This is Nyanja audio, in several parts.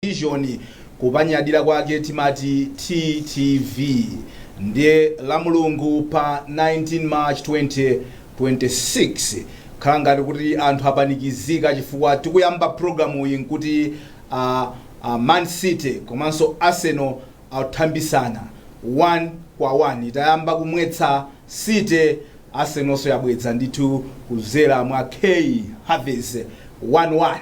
Vision kupanyadira kwake timati TTV ndiye la mulungu pa 19 March 2026 khangati kuti anthu apanikizika chifukwa tikuyamba programu iyi nkuti Man City komanso Arsenal authambisana 1-1 itayamba kumwetsa City, Arsenal so yabwetsa ndithu kuzera mwa K Harvey's 1-1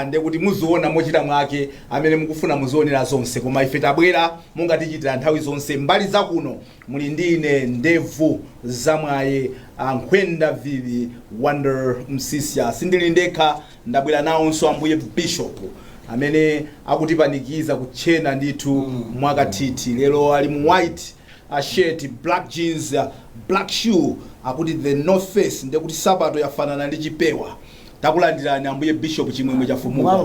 nde kuti muziona mochita mwake amene mukufuna muzionera zonse koma ife tabwera mungatichitira nthawi zonse mbali zakuno muli ndine ndevu zamwaye Nkhwenda Vivi Wonder Msisia sindili ndekha ndabwera nawonso ambuye Bishop amene akutipanikiza kuchena ndithu mwakatiti lero ali mu white shirt, black jeans, black shoe akuti the North Face nde kuti sabato yafanana ndi chipewa takulandirani ambuye Bishop chimwemwe cha fumuka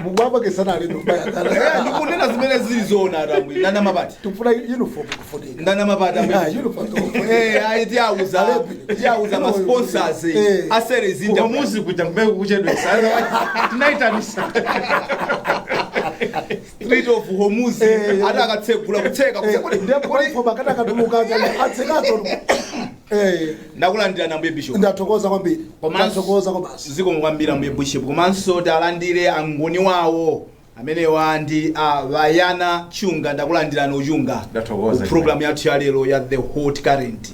mugwapa kesana ali ndubaya ndikunena zimene zilizona ambuye ndana mapati tufuna uniform kufundika ndana mapati uniform ayi tiauza ma sponsors aseries kwa music kutambe kuchedwe sana tunaitanisa Street of Homuzi ada akatsegula kutseka ndipo bakata kaduluka atsekato ndakulandira nambuye Bishop ndathokoza kwambiri komanso kwabasi ziko mwambira ambuye Bishop komanso talandire angoni wawo amenewa ndi Vayana Chunga ndakulandirani uchunga program yathu ya lero ya the hot current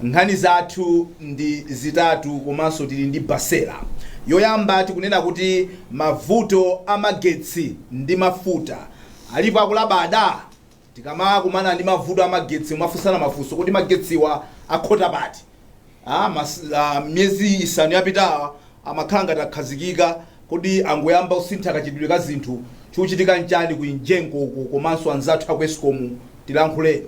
nkhani zathu ndi zitatu komanso tili ndi basera yoyamba tikunena kuti mavuto amagetsi ndi mafuta alipo akulabada tikamakumana ndi mavuto amagetsi mwafunsana mafunso kuti magetsiwa akhota pati myezi isanu yapitawa amakhala ngati akhazikika kuti angoyamba usintha kachidwire ka zinthu chikuchitika nchani ku njengo komanso anzathu aku Fiscal tilankhuleni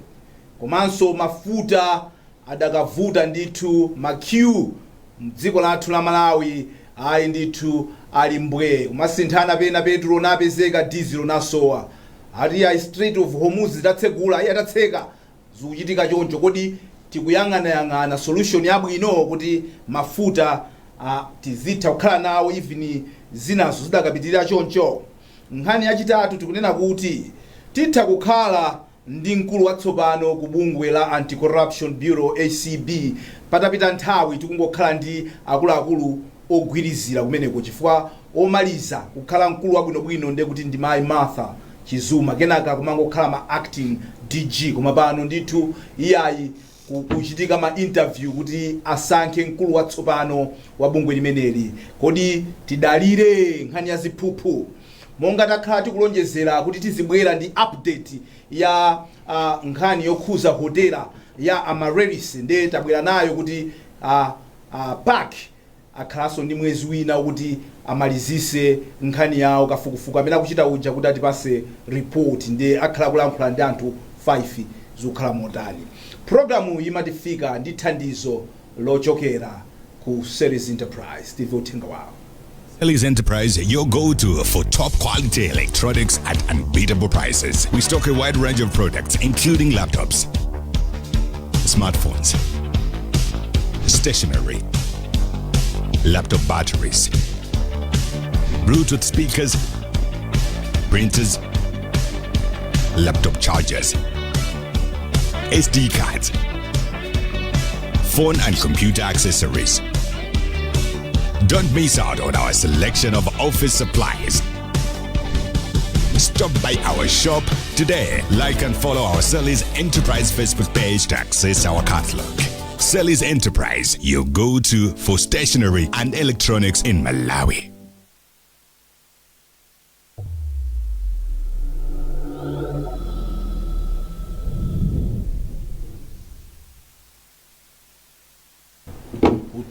komanso mafuta adakavuta ndithu makiu mdziko lathu la Malawi ayi ndithu ali mbwe kumasinthana pena petrol napezeka diesel nasowa ati ya Strait of Hormuz tatsegula iya tatseka zikuchitika choncho kodi tikuyang'ana solution yabwino kuti mafuta tizitha kukhala nawo even zinazo zidakapitirira choncho. Nkhani yachitatu tikunena kuti titha kukhala ndi mkulu watsopano ku bungwe la Anti-Corruption Bureau ACB patapita nthawi tikungokhala ndi akuluakulu ogwirizira kumeneko chifukwa omaliza kukhala mkulu wabwinobwino ndiye kuti ndi Mai Martha Chizuma kenaka kumangokhala ma acting DG koma pano ndithu iyayi kuchitika ma interview kuti asankhe mkulu watsopano wa bungwe limeneli kodi tidalire nkhani ya ziphuphu monga takhala tikulonjezera kuti tizibwera ndi update ya nkhani yokhuza hotela ya Amaryllis ndiye tabwera nayo kuti park akhalaso ndi mwezi wina kuti amalizise nkhani yawo kafukufuku amene akuchita uja kuti atipase report ndiye akhala kulankhula ndi anthu 5 zokhala motani. Programu imatifika ndi thandizo lochokera ku Celis Enterprise tivotenga wawo. Celis Enterprise, your go-to for top quality electronics at unbeatable prices. We stock a wide range of products including laptops, smartphones, stationery, laptop batteries, Bluetooth speakers, printers, laptop chargers, SD cards, phone and computer accessories. Don't miss out on our selection of office supplies. Stop by our shop today. Like and follow our Celis Enterprise Facebook page to access our catalog. Celis Enterprise, your go-to for stationery and electronics in Malawi.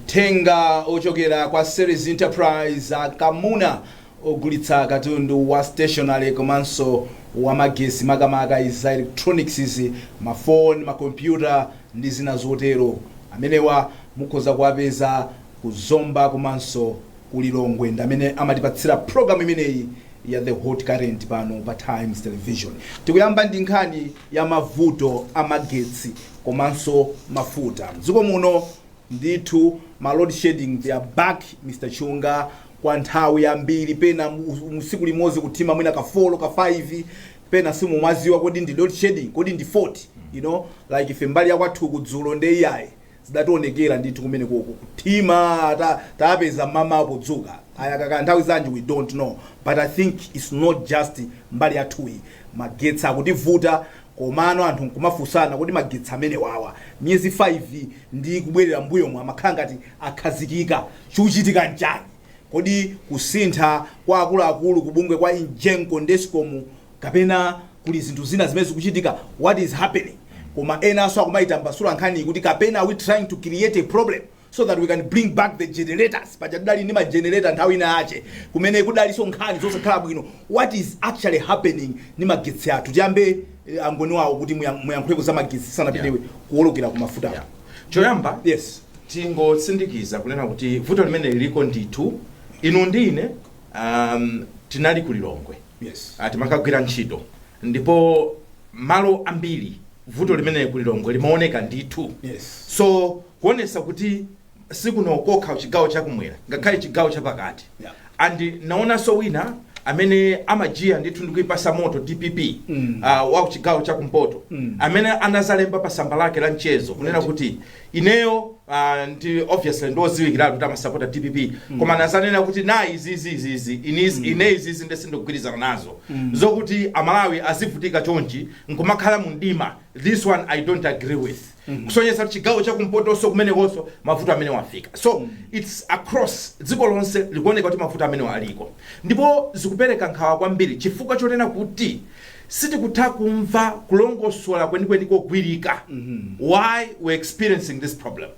Tenga ochokera kwa Celis Enterprise Kamuna ogulitsa katundu wa stationery komanso wa magesi makamaka iza electronics izi mafoni makompyuta ndi zina zotero amenewa mukhoza kuwapeza kuzomba komanso kulilongwe ndamene amatipatsira program imeneyi ya the hot current pano pa Times Television. Tikuyamba ndi nkhani ya mavuto amagetsi komanso mafuta mdziko muno ndithu ma load shedding they are back Mr. Chunga kwa nthawi yambiri pena musiku limodzi kuthima mwina ka 4 ka 5 pena simu mwaziwa kodi ndi load shedding kodi ndi 40 you know like ife mbali yakwathu kudzulo ndi iyayi zidationekera ndithu kumene kuthima tapeza mama podzuka ayakaka nthawi zanji we don't know, but I think it's not just mbali yathuyi magetsi akutivuta komano anthu nkumafunsana kuti magetsi amene wawa miyezi 5 ndi kubwerera mbuyo mwa amakhala ngati akhazikika chikuchitika njani, kodi kusintha kwa akuluakulu kubungwe kwa injenko ndescom kapena kuli zinthu zina zimene zikuchitika, what is happening? Koma ena aso akumayitambasula nkhani kuti kapena are we trying to create a problem so that we can bring back the generators, paja kudali ndi ma generator nthawi ina ache kumene kudaliso nkhani zosakhala bwino. What is actually happening ni magetsi athu? Tiyambe angoni wawo kuti muyankhuleko za magetsi sanapitewe kuwolokera ku mafuta. Choyamba yes tingosindikiza kunena kuti vuto limene liliko ndithu inu ndine tinali kulilongwe yes timakagwira ntchito ndipo malo ambiri vuto limene kulilongwe limaoneka ndithu yes so kuonesa kuti sikunokoka chigawo chakumwera ngakhale chigawo chapakati yeah. And naona so wina amene amajia ndithu ndikuipasa moto DPP wa chigawo chakumpoto amene anazalemba pa samba lake la mchezo kunena kuti ineyo ndi obviously ndoziwikira kuti amasapota DPP koma nazanena kuti na izi ine izi ndesindogwirizana nazo zokuti amalawi azivutika chonchi nkumakhala mu ndima, this one I don't agree with. Kusonyesa chigawo chakumpoto so kumene konso mafuta amene wafika, so it's across dziko lonse likuoneka kuti mafuta amene aliko, ndipo zikupereka nkhawa kwambiri chifukwa chonena kuti sitikutha kumva kulongosola kwenikweni kogwirika why we're experiencing this problem.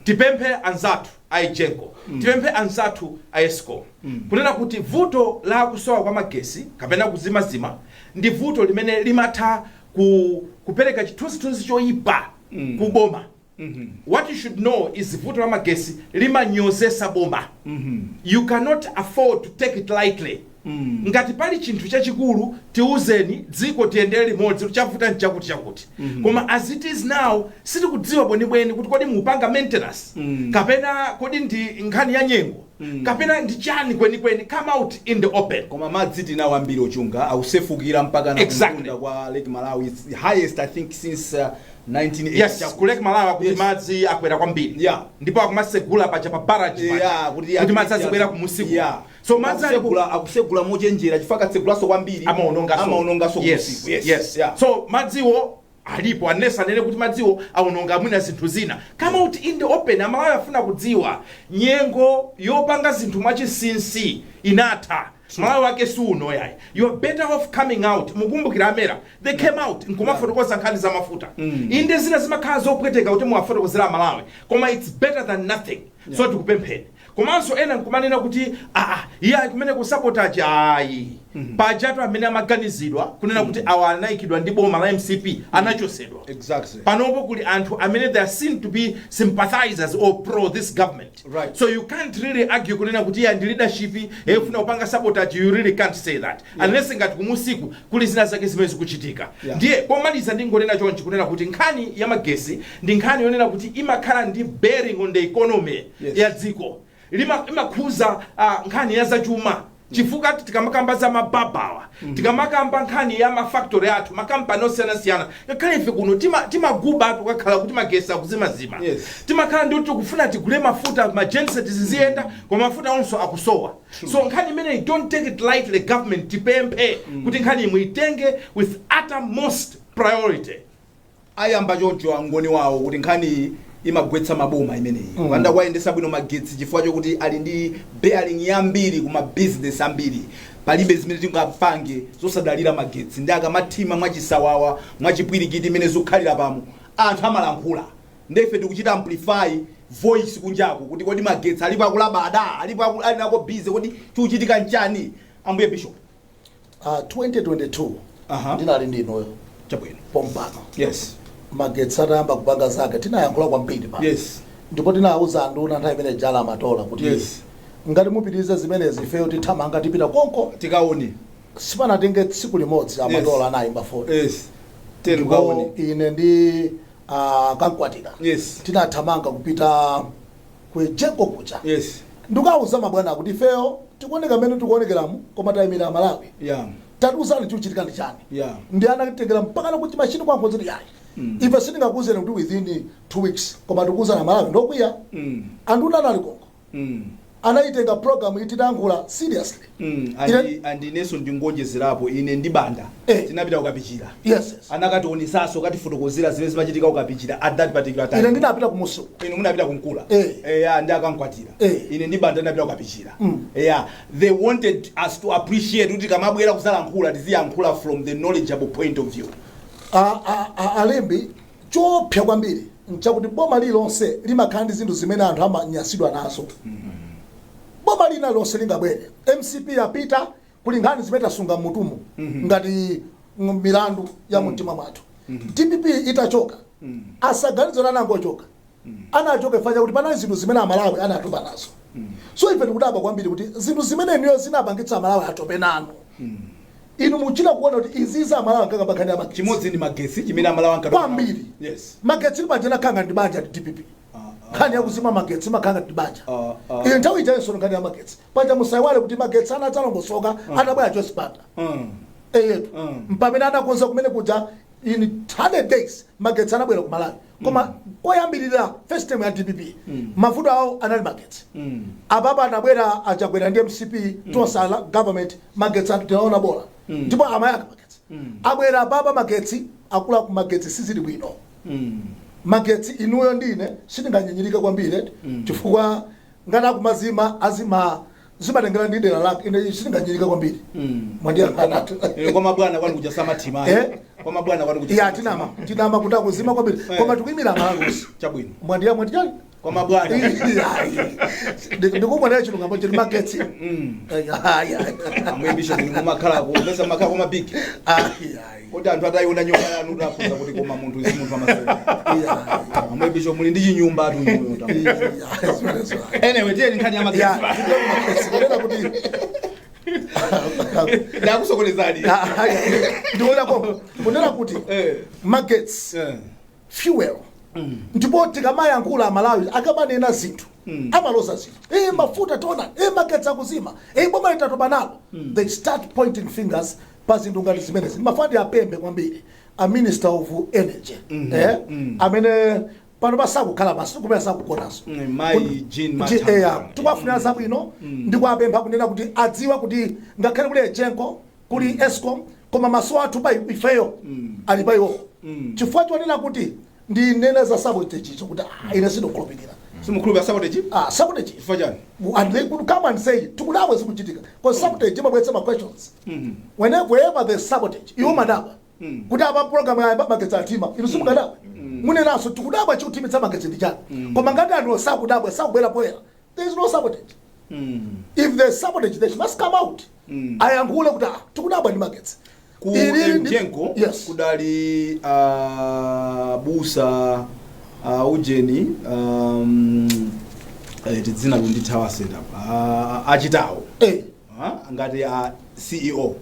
Tipemphe anzathu aijenko tipemphe anzathu aesco kunena kuti vuto la kusowa kwa magesi kapena kuzimazima ndi vuto limene limatha kupereka chithunzithunzi choyipa kuboma. What you should know is vuto la magesi limanyozesa boma. You cannot afford to take it lightly. Ngati pali chinthu chachikulu tiuzeni dziko tiyendere limodzi chavuta nchakuti chakuti koma as it is now sitikudziwa bwenibweni kuti kodi mupanga maintenance kapena kodi ndi nkhani ya nyengo kapena ndi chani kwenikweni, come out in the open. Koma madzi tinawo ambiri ochunga ausefukira mpaka na kufunda kwa Lake Malawi, it's the highest I think since 1980. Yes, ku Lake Malawi kuti madzi akwera kwambiri. Yeah. Ndipo akumasegula pacha pa barrage kuti madzi azikwera ku musiku. Yeah. So madzi akusegula mochenjera chifaka tsegulaso kwambiri amaonongaso ku musiku. Yes. Yeah. So madziwo alipo anesa nene kuti madziwo aunonga mwina zinthu zina. Come out in the open. Amalawi afuna kudziwa nyengo yopanga zinthu mwachisinsi inatha. Malawi wake suno yayi. You are better off coming out. Mukumbukira amera they came out nkumafotokoza nkhani za mafuta. Inde zina zimakhala zopweteka kuti muwafotokozera Malawi koma it's better than nothing. So tikupempheni komanso ena nkumanena kuti iya kumene ku sabotage ayi pajatu amene amaganizidwa kunena kuti awa anaikidwa ndi boma la MCP anachosedwa. Exactly. Panopo kuli anthu amene they are seen to be sympathizers or pro this government. Right. So you can't really argue kunena kuti ya ndi leadership efuna upanga sabotage, you really can't say that. Unless ngati kumusiku kuli zina zake zimene zikuchitika. Ndiye pomaliza ndingonena chonchi kunena kuti nkhani ya magesi ndi nkhani yonena kuti imakhala ndi bearing on the economy ya dziko. Imakhuza nkhani ya zachuma chifukwa tikamakamba za mababawa tikamakamba nkhani ya mafactory athu makampani osiyana ngakhale ife kuno timaguba tukakhala kuti magesi akuzimazima. Timakhala ndi kuti kufuna tigule mafuta ma genset ziziyenda koma mafuta onso akusowa. So nkhani imene don't take it lightly, government tipemphe kuti nkhani muitenge with uttermost priority. Ayamba choncho angoni wawo kuti nkhani imagwetsa maboma imeneyi wanda kwayendesa bwino magetsi chifukwa chokuti ali ndi bearing yambiri kuma business ambiri palibe zimene tingapange zosadalira magetsi ndi akamathima mwachisawawa mwachipwirikiti imene zokhalira pamo anthu amalankhula ndefe tikuchita amplify voice kunjako kuti kodi magetsi alipo akulabada alipo ali nako busy kodi chikuchitika nchani. Ambuye Bishop 2022 ndinali ndinoyo chabwino pompano. Yes. Magetsi atayamba kupanga zake tinayankhula kwambiri pa. Yes. Ndipo tinauza nduna nthawi imene jala amatola kuti ngati mupitiriza zimenezi ifeyo tithamanga tipita konko tikaone sipanatenge tsiku limodzi amatola anayimba foni. Yes. Tikaone ine ndi kankwatika. Yes. Tinathamanga kupita kwejengo kucha. Yes. Ndikauza mabwana kuti ifeyo tikuoneka mene tikuonekeramu koma tayimira Malawi yeah tatiuzani chikuchitika ndi chani yeah ndi anatengera mpaka kuti machini kwanko ziti yayi ife sindingakuuzeni kuti within 2 weeks koma tikuuzana Malawi ndokwiya anduna anali konko anaitenga program ititankhula seriously and neso ndingonjezerapo ine ndi banda tinapita kukapichira yes anakationisaso katifotokozera zimene zimachitika kukapichira at that particular time ine ndinapita kumusu ine munapita kunkula ndi akankwatira ine ndi banda ndinapita kukapichira they wanted us to appreciate kuti kamabwera kuzalankhula tiziyankhula from the knowledgeable point of view alembi chopsa kwambiri nchakuti boma lilonse limakhala ndi zinthu zimene anthu amanyasidwa nazo boma lina lonse lingabwere MCP yapita kuli nkhani zimene tasunga mmutumu ngati milandu ya mumtima mwathu DPP itachoka asaganizo anangochoka anachoka ifanya kuti panali zinthu zimene Amalawi anatopa nazo so ife tikudabwa kwambiri kuti zinthu zimene niyo zinapangitsa Amalawi atope nanu inu muchina kuona kuti iziza Amalawi ngakabakani ama chimodzi ndi magetsi chimene Amalawi ankatopa kwambiri yes magetsi libanja khanga ndi banja DPP khani yakuzima magetsi makhanga ndi banja ine nthawi itayenso ngani ya magetsi panja musaiwale kuti magetsi anatalongosoka atabwera Jospata yetu mpamene anakonza kumene kuja in 100 days magetsi anabwera ku Malawi koma koyambirira first time ya DPP mavuto awo anali magetsi ababa anabwera achakwera ndi MCP tosala government magetsi atinaona bora ndipo amayaka magetsi abwera ababa magetsi akula ku magetsi sizili bwino magetsi inuyo ndine sindinganyinyirika kwambiri chifukwa ngati akumazima azima zimatengera ndi dera lake ine sindinganyirika kwambiri mwandiyankhana koma bwana kwani kuja samathima koma bwana kwani kuja ya tinama kuti akuzima kwambiri koma tikuyimira Malawi chabwino mwandiya chani koma bwana ndikumwana chilungambo chili magetsi amwebisho ndi mumakhala ku pesa makhala koma big kuti anthu ataiona nyumba yanu utafunza kuti koma munthu isi munthu amasema amwebisho muli ndi chinyumba atu anyway tiye nkhani ya magetsi kunena kuti ndakusokolezani kunena kuti magetsi fuel ndipo tikamayankhula Amalawi akamanena zinthu amaloza zinthu mafuta tona magetsi akuzima boma litatopa nalo they start pointing fingers pa zinthu ngati zimenezi mafandi apembe kwambiri a minister of energy amene pano pasakukhala masu kumene sakukonaso mai Jean Matha tikwafunira zabwino ndikuapempha kunena kuti adziwa kuti ngakhale kuli Ejenko kuli Eskom koma maso athu pa ifeyo ali pa iwo chifukwa chonena kuti ndi nene za sabotage icho kuti ine sinokhulupirira simukhulupirira sabotage sabotage chifukwa chani and they could come and say tikudabwa zikuchitika because sabotage imabweretsa ma questions whenever there's sabotage iwo madaba kuti apa program ya magetsi atima inu simukadabwa munenaso tikudabwa chikutimitsa magetsi ndi chani koma ngati anthu sakudabwa sakubwera poyera there is no sabotage if there's sabotage they must come out ayankhule kuti tikudabwa ndi magetsi ku Mjenko kudali busa ujeni tidzina kundithawa setup achitawo ngati CEO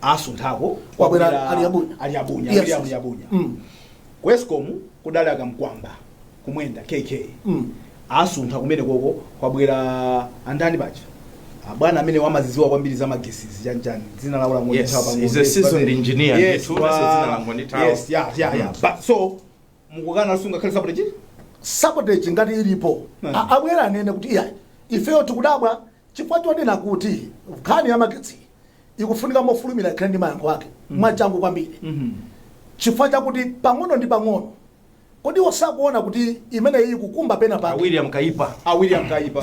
asunthako kwabwera aliyabunya Wescom kudali akamkwamba kumwenda KK asuntha kumene koko kwabwera andani bacha bwana amene wamaziziwa kwambiri za magesi chanjani dzina laula ngondithawa pamwe is a seasoned engineer dzina la ngondithawa yeah but so mukukana sunga khali sabotage ngati ilipo abwera anene kuti iya ifeyo tikudabwa chifukwa chonena kuti nkhani ya magetsi ikufunika mofulumira ikhale ndi mayankho ake mwachangu kwambiri chifukwa chakuti pang'ono ndi pang'ono kodi wasakuona kuti imene iyi kukumba pena pake William Kaipa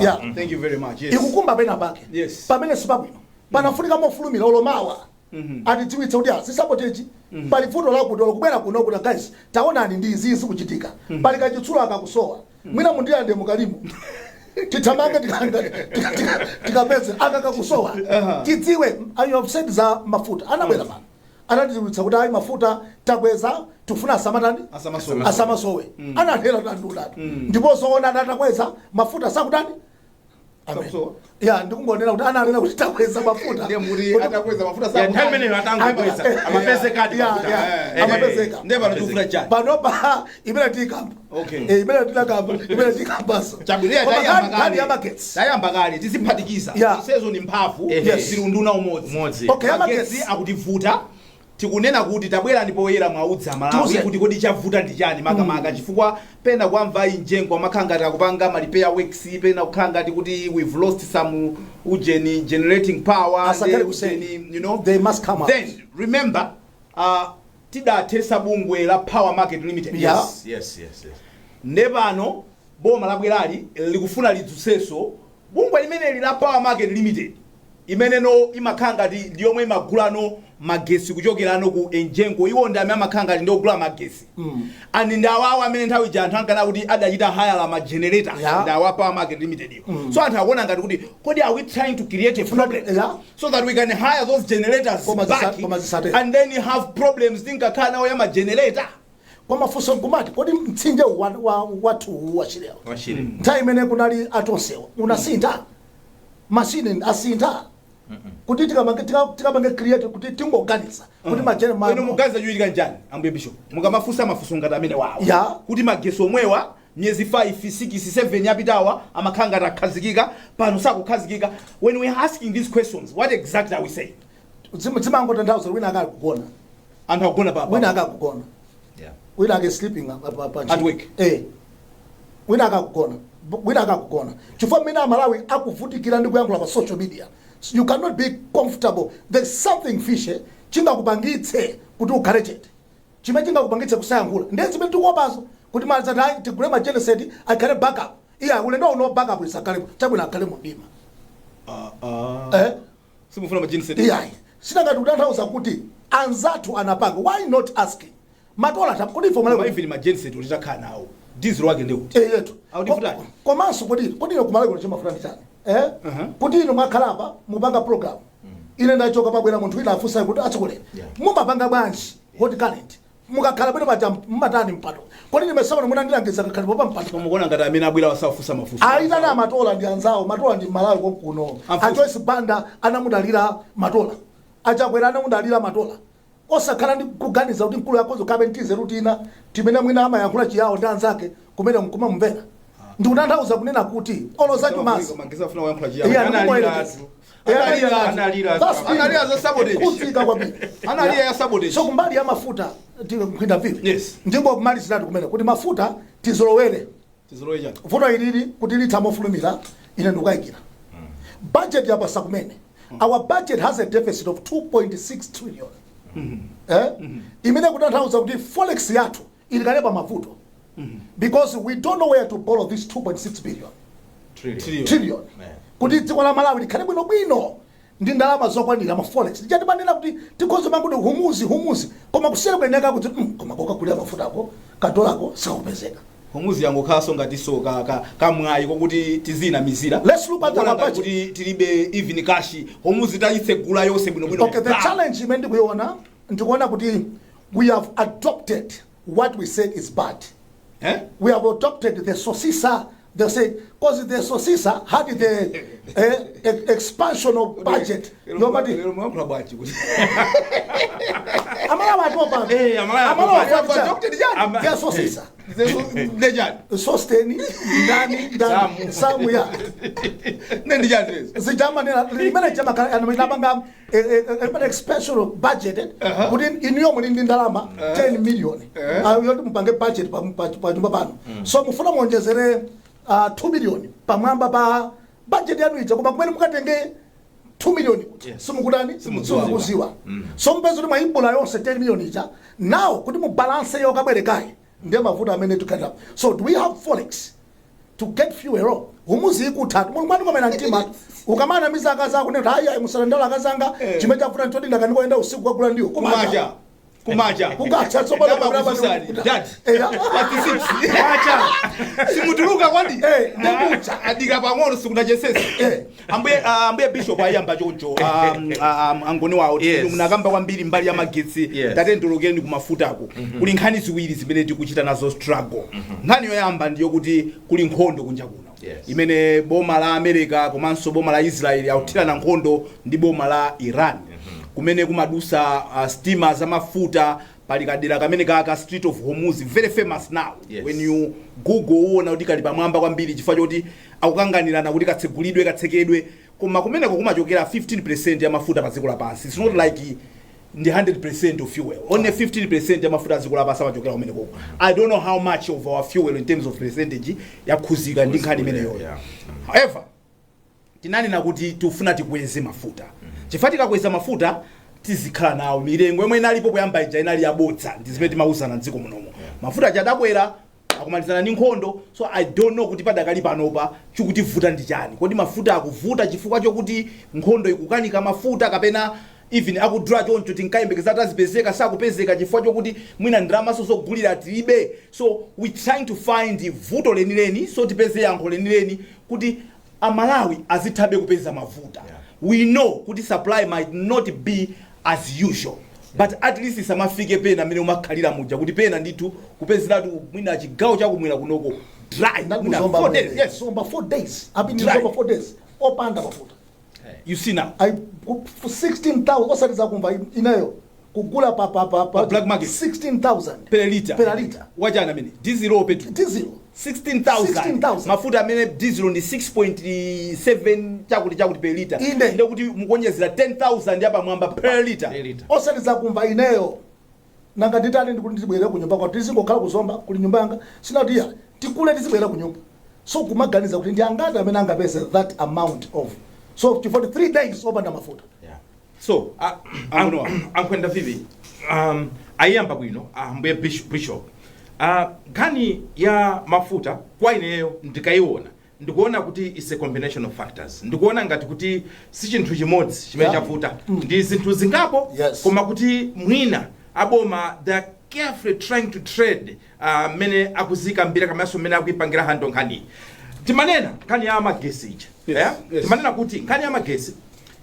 yeah. Thank you very much ikukumba pena pake pamene sipabwino panafunika mofulumira olomawa atidziwitse kuti sisabotage pali vuto lakuti kubwera kuno kuti guys taonani ndi izi zikuchitika pali kachitsulo akakusowa mwina mundiyande mukalimu titamange tikapeze akakakusowa tidziwe you have said za mafuta anabwera pano anatidziwitsa kuti ayi mafuta takweza tufuna asamasowe anathera tandulatu ndipo zoona anatakweza mafuta sakutani Amen. Yeah, ndikungonena kuti ananena kuti takweza mafuta. Ndiye muri atakweza mafuta sawa. Nthameneyo atangokweza. Amapeze kadi mafuta. Amapezeka. Ndiye banatufura chani. Panopa imene tikamba. Okay. Imene tikamba, imene tikambaso. Chabulia tayamba kale tiziphatikiza. Isezo ni mphamvu zilunduna umodzi. Okay, amagetsi akutivuta. Tikunena kuti tabwera ndipo oyera mwaudza Malawi kuti kodi chavuta ndi chani makamaka chifukwa pena kwamva injengo amakhanga akupanga ma repair works pena kukhanga kuti we've lost some generating power you know they must come out. Then remember tidatesa bungwe la Power Market Limited. Yes. Nepano boma labwerali likufuna lidzuseso bungwe limene la Power Market Limited imene no imakhanga ndi yomwe imagulano magesi kuchokerano ku enjengo iwo ndi amene amakhanga ndi ogula magesi and ndawawa amene nthawi ija anthu ankana kuti adachita hire la ma generator ndawa Power Market Limited iyo so anthu akuona ngati kuti kodi are we trying to create a problem so that we can hire those generators back and then you have problems thinkakhala nawo ya ma generator kwa mafunso ngumati kodi mtsinje watu wachileo nthawi imene kunali atonsewa unasintha machine asintha kuti tikamange create kuti tingoganiza kuti majene mwene mugaza juilika njani ambuye bishop mukamafusa mafuso ngati amene wawo kuti magesi omwewa myezi 5 6 7 yapitawa amakhanga atakhazikika pano sakukhazikika. When we are asking these questions what exactly are we saying? Zimangotanthauza wina akakugona anthu akugona papa wina akakugona wina ake sleeping at work wina akakugona chifukwa mmene Malawi akuvutikira ndi kuyankhula pa social media. You cannot be comfortable. There's something fishy chingakupangitse kuti ukhale chete chimene chingakupangitse kusayankhula ndiye zimene tikuopazo kuti mazata tigule ma genocide akhale backup ulendo uno backup isakale chabwino akhale mudima simufuna ma genocide sinangati kutanthauza kuti anzathu anapanga. Why not asking matola tapkodi Malawi even ma genocide ulitakhala nawo diesel wake ndi kuti yetu komanso kodi kumalawi kuno chimafuna ndichani kuti ino mwakhalapa mupanga program ine ndachoka pabwera munthu ina afusa kuti atsikolera mumapanga bwanji hot current mukakhala bwino matani mpato kodi nimesama munandilangiza kakhale popa mpato mukuona ngati amene abwera wasafusa mafuso aitana matola ndi anzawo matola ndi Malawi konkuno achoisi banda anamudalira matola achakwera anamudalira matola osakhala ndi kuganiza kuti mkulu yakozo kabentize rutina timene mwina amayankhula chiyawo ndi anzake kumene mkumamumvera ndi kutanthauza kunena kuti olozacho masi magesa afuna kuyankhula chiyawo analira za sabotage kutika kwabili analira ya sabotage so kumbali ya mafuta tikwinda vipi ndingo kumaliziratu kumene kuti mafuta tizolowere chani vuto ilili kuti litamofulumira ine ndikayikira budget yapasa kumene our budget has a deficit of 2.6 trillion imene kutanthauza kuti forex yathu ilikalepa mavuto because we don't know where to borrow this 2.6 billion trillion kuti dziko la Malawi likhale bwino ndi ndalama zokwanira ma forex ndichatibanena kuti tikhozo manguti humuzi koma kusiyana kweneka kuti koma kokakulira mafutako kadolako sakupezeka humuzi yango khaso ngati so kamwayi kokuti tizina mizira let's look at the budget kuti tilibe even cash humuzi tayitsegula yose bwino okay the challenge imene ndikuona kuti we have adopted what we said is bad we have adopted the sosisa. They say, because the Sosisa had the expansion of budget. Nobody. Sustain somewhere. Expansion of budget in your money in Dalama 10 million. I will budget. So Mufuna Monjazere 2 million pamwamba pa budget yanu ija koma kumene mukatenge 2 million simukudani simukuziwa so mpezo kuti mwaibula yonse 10 million ija now kuti mu balance yo kabwerekayi ndiye mavuto amene tukata. So do we have forex to get fuel humuzi ikutatu mulumani komena mtima ukamana mizaka zako ne haya musalendala kazanga chimene chafuta ntodi ndakanikoenda usiku kwagula ndiwo kumaja kukacha so bado kusali dad simutuluka kwandi ndamucha adika pang'ono sikunachesesa ambuye bishop ayamba choncho angoni wawo munakamba kwambiri mbali ya magetsi tatendolokeni kumafutako kuli nkhani ziwiri zimene tikuchita nazo struggle nkhani yoyamba ndiyo kuti kuli nkhondo kunja kuno Yes. imene boma la America komanso boma la Israel authirana nkhondo ndi boma la Iran kumene kumadusa steamer za mafuta pali kadera kamene kaka Strait of Hormuz, very famous now. Yes. When you Google uona kuti kali pamwamba kwambiri chifukwa choti akukanganirana kuti katsegulidwe katsekedwe, koma kumeneko kumachokera 15% ya mafuta pa dziko lapansi. It's not like the 100% of fuel. Only 15% ya mafuta dziko lapansi amachokera kumeneko. I don't know how much of our fuel in terms of percentage yakhuzika ndi nkhani imeneyo. However, tinani nakuti tufuna tikweze mafuta. Chifukwa tikakweza mafuta tizikhala nawo milengo yomwe inalipo kuyamba ija inali yabodza ndizimene timauzana mdziko munomo. Mafuta achadakwera akumalizana ndi nkhondo, so I don't know kuti padakali panopa chikutivuta ndi chani. Kodi mafuta akuvuta chifukwa chokuti nkhondo ikukanika mafuta kapena even akudra choncho tinkayembekeza tazipezeka sakupezeka chifukwa chokuti mwina ndrama sozogulira tilibe. So we trying to find vuto lenileni so tipeze yankho lenileni kuti Malawi azithabe kupeza mafuta. We know kuti supply might not be as usual, but at least isamafike pena amene umakhalira muja kuti pena ndithu kupezeratu mwina chigawo chakumwera kunoko dry mwina 4 days. Yes, so about 4 days. I've been in over 4 days. Opanda mafuta. You see now. I for 16,000 osaliza kumva inayo kugula pa black market 16,000 per liter. Per liter. Wajana amene diesel or petrol? Diesel 16,000. Mafuta amene diesel ndi 6.7 chakuti per liter. Ndio kuti mukonyezera 10,000 yapa mwamba per liter. Osaliza kumva inayo nanga nditani ndikuti ndibwere ku nyumba kwa tizingokhala kuzomba kuli nyumba yanga sinati ya tikule tizibwera ku nyumba, so kumaganiza kuti ndi angati amene angapeza that amount of, so for 3 days opanda mafuta. Yeah. So ankwenda vivi ayamba bwino ambuye bishop nkhani ya mafuta kwa ineyo ndikaiona ndikuona kuti is a combination of factors. Ndikuona ngati kuti si chinthu chimodzi chimene chavuta ndi zinthu zingapo. Yes. Koma kuti mwina aboma they are carefully trying to trade mene akuzika mbira kamaso mene akuipangira hando nkhani timanena nkhani ya magesi ija. Yes. Yeah? Yes. Timanena kuti nkhani ya magesi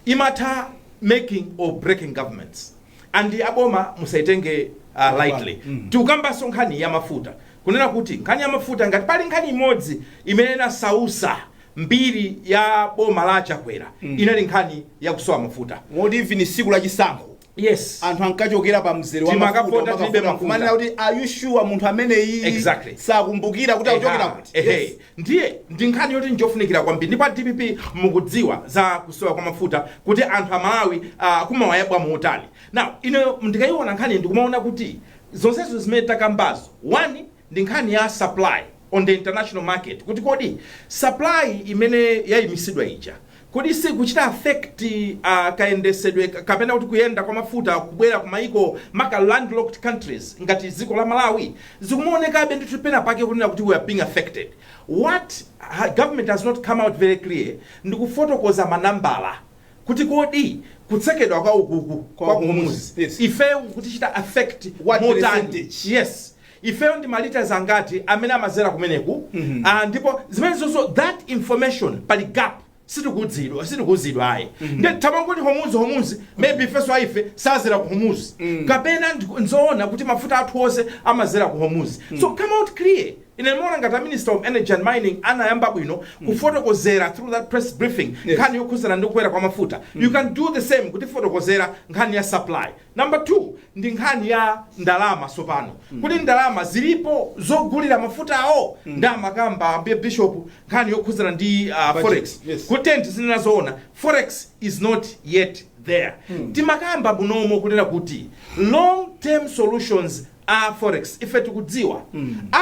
imata making or breaking governments and aboma musaitenge lightly. Tukamba so nkhani ya mafuta kunena kuti nkhani ya mafuta ngati pali nkhani imodzi imene sausa mbiri ya boma la Chakwera inali nkhani ya kusowa mafuta. What even siku la chisankho. Yes. Anthu ankachokera pa mzere wa mafuta kumanena kuti are you sure munthu amene iyi exactly sakumbukira kuti akuchokera kuti. Yes. Ndiye ndi nkhani yoti njofunikira kwambiri ndipo DPP mukudziwa za kusowa kwa mafuta kuti anthu Malawi kumawayabwa muutali. Now ine ndikaiona nkhani ndikumaona kuti zonsezo zimene takambazo one ndi nkhani ya supply on the international market kuti kodi supply imene yayimisidwa ija kodi si kuchita affect kaendesedwe kapena kuti kuyenda kwa mafuta kubwera ku maiko maka landlocked countries ngati ziko la Malawi zikumaoneka be ndithu pena pake kunena kuti we are being affected. What government has not come out very clear ndikufotokoza manambala kuti kutsekedwa kwa ukuku kwa Hormuz. Yes. Ife kuti chita affect what more percentage? Yes. Ifeyo ndi malita zangati amene amazera kumeneku ndipo zimene zonso that information pali gap sitikuzidwa ayi ndi tamangoti Hormuz maybe ifeso ife sazera ku Hormuz kapena nzoona kuti mafuta athu onse amazera ku Hormuz. So come out clear ine mona ngati Minister of Energy and Mining anayamba bwino kufotokozera through that press briefing nkhani yokhuzana ndi kukwera kwa mafuta. You can do the same kuti fotokozera nkhani ya supply. Number 2 ndi nkhani ya ndalama sopano kuti ndalama zilipo zogulira mafuta awo ndamakamba ambuye bishop nkhani yokhuzana ndi forex. Yes. Kuti zinazoona forex is not yet there. Timakamba bunomo kunena kuti long term solutions are forex. Ife tukudziwa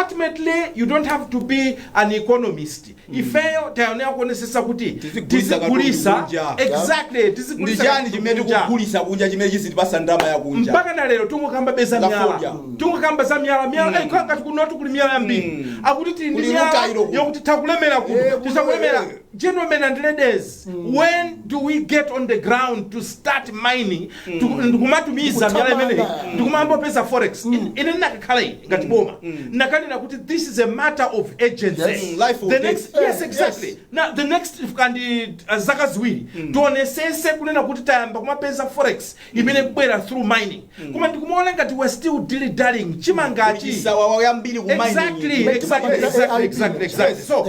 ultimately you don't have to be an economist. Ifeyo taonea kuonesesa kuti tizigulisa exactly tizigulisa ndijani chimene kugulisa kunja chimene chizitipasa ndalama ya kunja mpaka na lero tungokamba beza myala tungokamba za myala ngati kunoti kuli myala yambiri akuti tili ndi myala yokuti takulemera kuno tisakulemera. Gentlemen and ladies, when do we get on the ground to start mining? Ndikumatumiza myala imene ndikumamba pesa forex ine nakakhala ngati boma nakanena kuti this is a matter of urgency. Life or The death. next, yes, exactly. Now the next kandi zaka ziwiri tionesese kunena kuti tayamba kumapeza forex imene bwera through mining. Koma ndikumaona ngati we're still dilly-dallying chimangachi. Exactly. So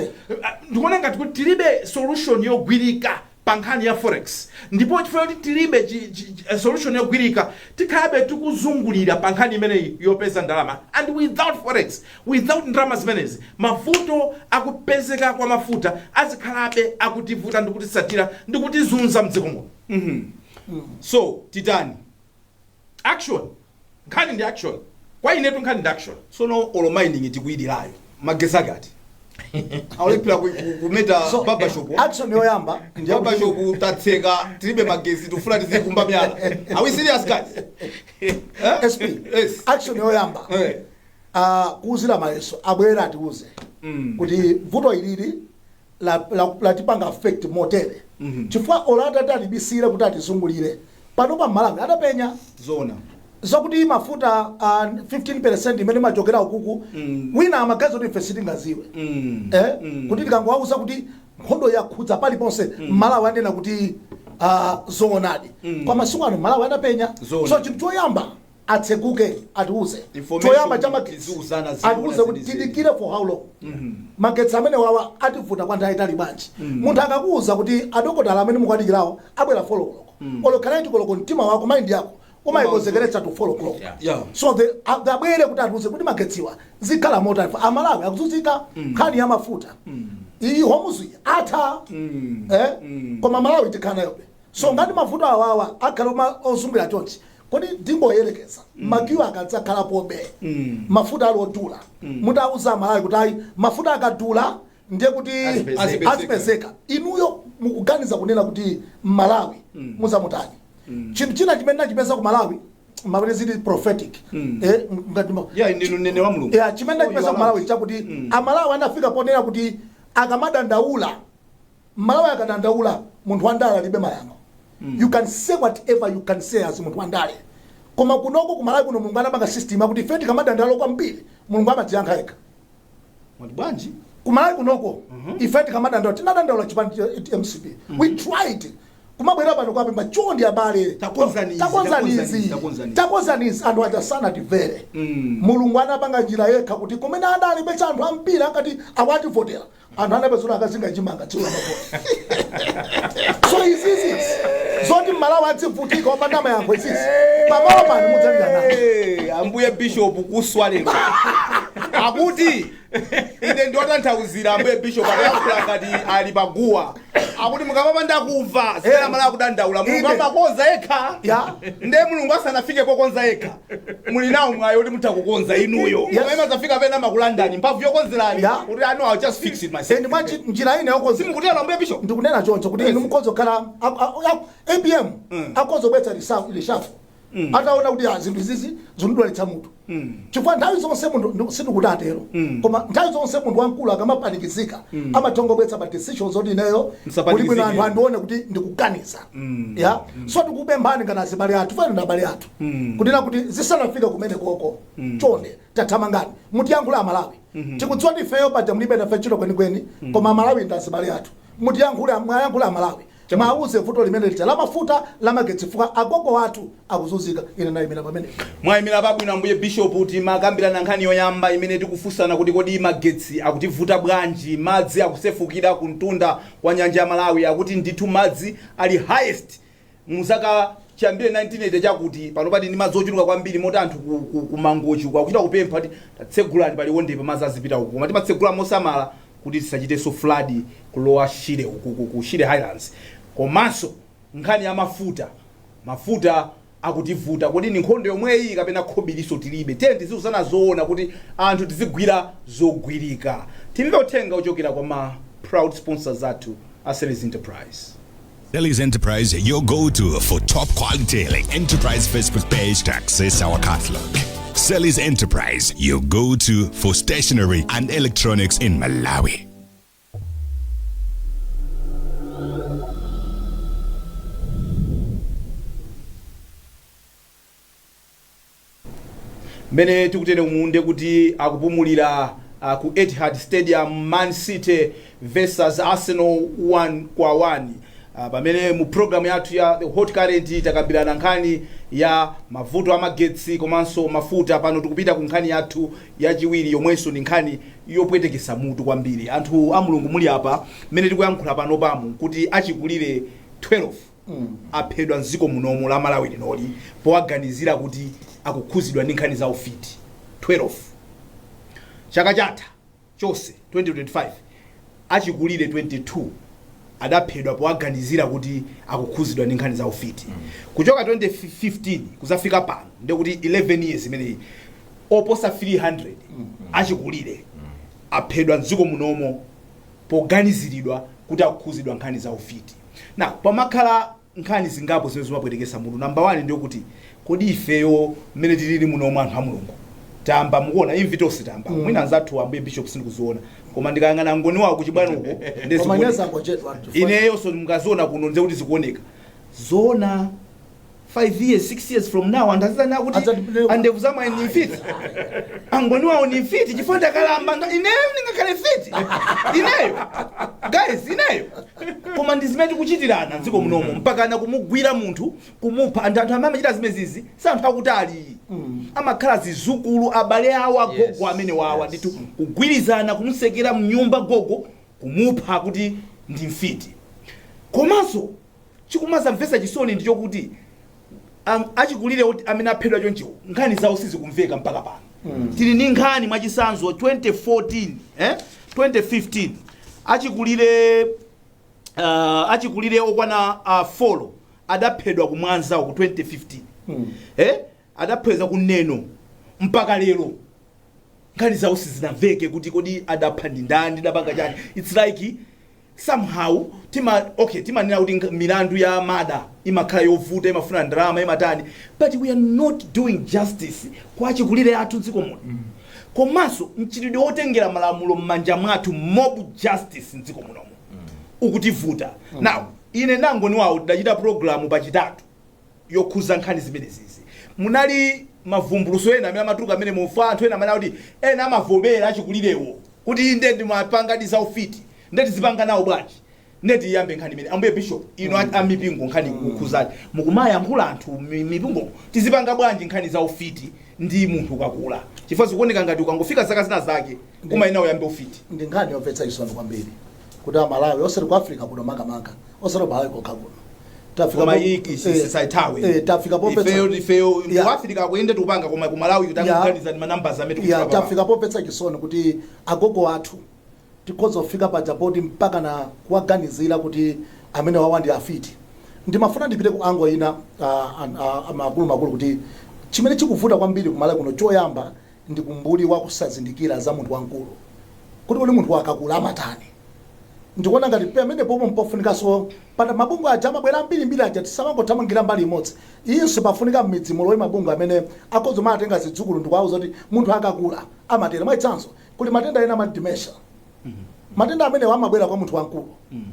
ndikuona ngati kuti tilibe solution yogwirika pankhani ya forex. Ndipo chifukwa kuti tilibe solution yogwirika tikhabe tikuzungulira pankhani imene yopeza ndalama. And without forex, without ndalama zimenezi, mavuto akupezeka kwa mafuta azikhalabe akutivuta ndikutisatira ndikutizunza mdziko muno. So titani Action. Nkhani ndi action. Kwa inetu nkhani ndi action. sono olo mining tikuyidirayo magesa gati aulepera kumeta baba shop action yoyamba baba shop tatseka tilibe magesi tufuna tizikumba myala are we serious guys SP Yes. action yoyamba kuuzira mayeso abwera atiuze kuti vuto ilili la tipanga affect motere chifukwa olata talibisira kuti atizungulire pano pa Malawi adapenya zona zokuti mafuta 15% imene machokera ukuku wina amagazi kuti ife sitingaziwe kuti tikangowauza kuti nkhondo yakhudza paliponse Malawi anena kuti zoonadi kwa masiku ano Malawi adapenya. So chinthu choyamba atsekuke atiuze choyamba chamagetsi atiuze kuti tidikire for how long. Magetsi amene wawa ativuta kwa nthawi itali bwanji. Munthu akakuuza kuti adokotala amene mukwadikirawo abwera follow olokhala ndikoloko mtima wako mind yako umayikonzekeretsa to follow clock. So the abwere kuti atiuze kuti magetsiwa zikhala mota Amalawi akuzunzika nkhani ya mafuta iyi homuzi atha koma Malawi tikhana yobe. So ngati mafuta awawa akhala ozungulira chonchi kodi ndingoyerekeza magiwa akadzakhala pobe mafuta alodula mutauza Malawi kuti ayi mafuta akadula ndiye kuti azipezeka inuyo mukuganiza kunena kuti Malawi muzamutani chinthu china chimene nachipeza ku Malawi mabwezi prophetic ngati ndinu nene wa Mulungu chimene nachipeza ku Malawi chakuti Amalawi anafika ponena kuti akamadandaula Malawi akadandaula munthu wandala libe mayankho. You can say whatever you can say as munthu wandale koma kunoko ku Malawi kuno Mulungu anapanga system akuti feti kamadandalo kwambiri Mulungu amadziyankha yekha bwanji ku Malawi kunoko ifeti kamadandalo tinadandaula chipani MCP we tried kumabwera pano kwapemba chondi abale takonzanizi anthu ajasana tivere Mulungu anapanga njira yekha kuti kumene adali becha anthu ambiri akati awativotera anthu anapezona akazinga chimanga chiwa mapoti. So izizi zoti Malawi adzivutika opanda mayankho izizi pamalo pano mudzalira ambuye bishop kuswaleka akuti ine ndotanthauzira ambuye bishop akayankhula ngati ali paguwa akuti mukapapanda kumva sera Malawi kudandaula Mulungu amakonza yekha nde Mulungu asanafike pokonza yekha muli nawo mwayo kuti mutakukonza inuyo koma zafika pena makulandani mphamvu yokonzerani kuti I know I'll just fix it myself. Mwachi njira ine yokonza simukutera ambuye bishop ndikunena choncho kuti inu mukhozo khala ABM akhozo bwetsa lishafu ataona kuti zinthu izizi zindwalitsa munthu chifukwa nthawi zonse munthu sindikutatero koma nthawi zonse munthu wamkulu akamapanikizika amathongobwetsa ma decisions oti ineyo kuti bwino anthu andione kuti ndikuganiza so tikupemphani ngati azibale athu fana na abale athu kutina kuti zisanafika kumene koko chonde tathamangani mutiyankhula Amalawi tikudziwa ndi ifeyo paja mulibe nafe chilo kwenikweni koma Amalawi ndi azibale athu mwayankhula Amalawi mauze vuto limene lita la mafuta la magetsi fuka agogo watu akuzunzika ine na imena pamene mwayimira pabwino ambuye bishop kuti makambirana nkhani yoyamba imene tikufunsana kuti kodi magetsi akutivuta bwanji madzi akusefukira ku mtunda wa nyanja ya Malawi akuti ndithu madzi ali highest muzaka chambire 1980 chakuti pano pati ndi madzi ochuluka kwambiri moti anthu kumangochi kwakuchita kupempha kuti tatsegulani paliwondepa madzi azipita uku koma timatsegula mosamala kuti tisachiteso flood kulowa Shire ku Shire Highlands. Komanso nkhani ya mafuta akutivuta kodi ni nkhondo yomweyi kapena khobiliso tilibe tenti zikuzana zoona kuti anthu tizigwira zogwirika timve uthenga ochokera kwa ma proud sponsors athu a Sellis Enterprise. Sellis Enterprise, your go-to for top quality like Enterprise Facebook page to access our catalog. Sellis Enterprise, your go-to for stationery and electronics in Malawi. mene tikutere umunde kuti akupumulira ku Etihad Stadium, Man City versus Arsenal 1-1. Pamene mu program yathu ya the hot current takambirana nkhani ya mavuto amagetsi komanso mafuta. Pano tikupita ku nkhani yathu yachiwiri yomwenso ni nkhani yopwetekesa mutu kwambiri. Anthu a Mulungu muli apa mene tikuyankhula pano pamu kuti achikulire 12 aphedwa mdziko munomu la Malawi linoli powaganizira kuti akukhuzidwa ndi nkhani za ufiti. 12 chaka chatha chose 2025 achikulire 22 adaphedwa powaganizira kuti akukhuzidwa ndi nkhani za ufiti. Kuchoka 2015 kuzafika pano ndekuti 11 years imeneyi oposa 300 achikulire aphedwa mdziko munomo poganiziridwa kuti akukhuzidwa nkhani za ufiti. Na pamakhala nkhani zingapo zimene zimapwetekesa mutu. Number 1 ndiyo kuti kodi ifeyo mmene tilili munomu anthu a Mulungu tamba mukuona imvitosi tamba mwina anzathu ambuye bishop sindikuziona koma ndikayang'ana ngoni wawo kuchibwana uko ndezikuoneka ineyo so mungaziona kuno nze kuti zikuoneka zona 5 years 6 years from now andazana kuti andevu zama ni fit angoni wawo ni fit chifonda kalamba ineyo ningakhale fit ineyo guys ineyo koma ndizimene kuchitirana nziko munomo mpaka na kumugwira munthu kumupha anthu amachita zimezizi santhu akutali amakhala zizukulu abale awo agogo amene wawa nditu kugwirizana kumusekera mnyumba gogo kumupha kuti ndi mfiti. Komanso chikumaza mvesa chisoni ndicho kuti achikulire kuti amene aphedwa chonchiwo nkhani zawo sizikumveka mpaka pano. Tili ndi nkhani mwachisanzo 2015 achikulire okwana 4 adaphedwa kumwanzawo ku 2015 adaphedwa kuneno mpaka lero nkhani zawo sizinamveke kuti kodi adapha ndi ndani dabanga chani. It's like somehow timanena kuti milandu ya mada imakhala yovuta imafuna ndalama imatani, but we are not doing justice kwa achikulire athu dziko muno. Komanso mchitidwe wotengera malamulo m'manja mwathu, mob justice mdziko muno ukutivuta. Now ine nangoni wawo ndachita program pachitatu yokhuza nkhani zimenezi. Munali mavumbuluso ena amene amatuluka amene mufa anthu ena amene kuti ena amavomera achikulirewo kuti inde ndimapanga diza ufiti ndeti zipanga nawo bwanji ndeti yambe nkhani imene ambuye bishop ino amipingo nkhani kukhuzani mukumaya yankhula anthu mipingo tizipanga bwanji nkhani za ufiti ndi munthu kakula chifukwa zikuoneka ngati ukangofika zaka zina zake kuma inawo yambe ufiti. Ndi nkhani yomvetsa chisoni kwambiri kuti Malawi osati ku Africa kuno makamaka osati Malawi kokha kuno tafika ifeo Africa kuende tupanga koma ku Malawi kutanganiza numbers amene tukufika tafika popetsa chisoni kuti agogo athu tikhoza kufika pajapoti mpaka na kuwaganizira kuti amene wawa ndi afiti. Ndimafuna ndipite ku ango ina makulu kuti chimene chikuvuta kwambiri ku Malawi kuno choyamba ndi kumbuli wa kusazindikira za munthu wankulu kuti uli munthu wakakula amatani. Ndikuona ngati pamene pomwe mpofunikaso pata mabungu aja amabwera mbiri aja tisamangothamangira mbali imodzi. Inso pafunika mmidzi mulowe mabungu amene akhoza matenga zidzukulu ndikuwauza kuti munthu akakula amatera mwachitsanzo kuli matenda ena dementia. Matenda amene amabwera kwa munthu wankulu.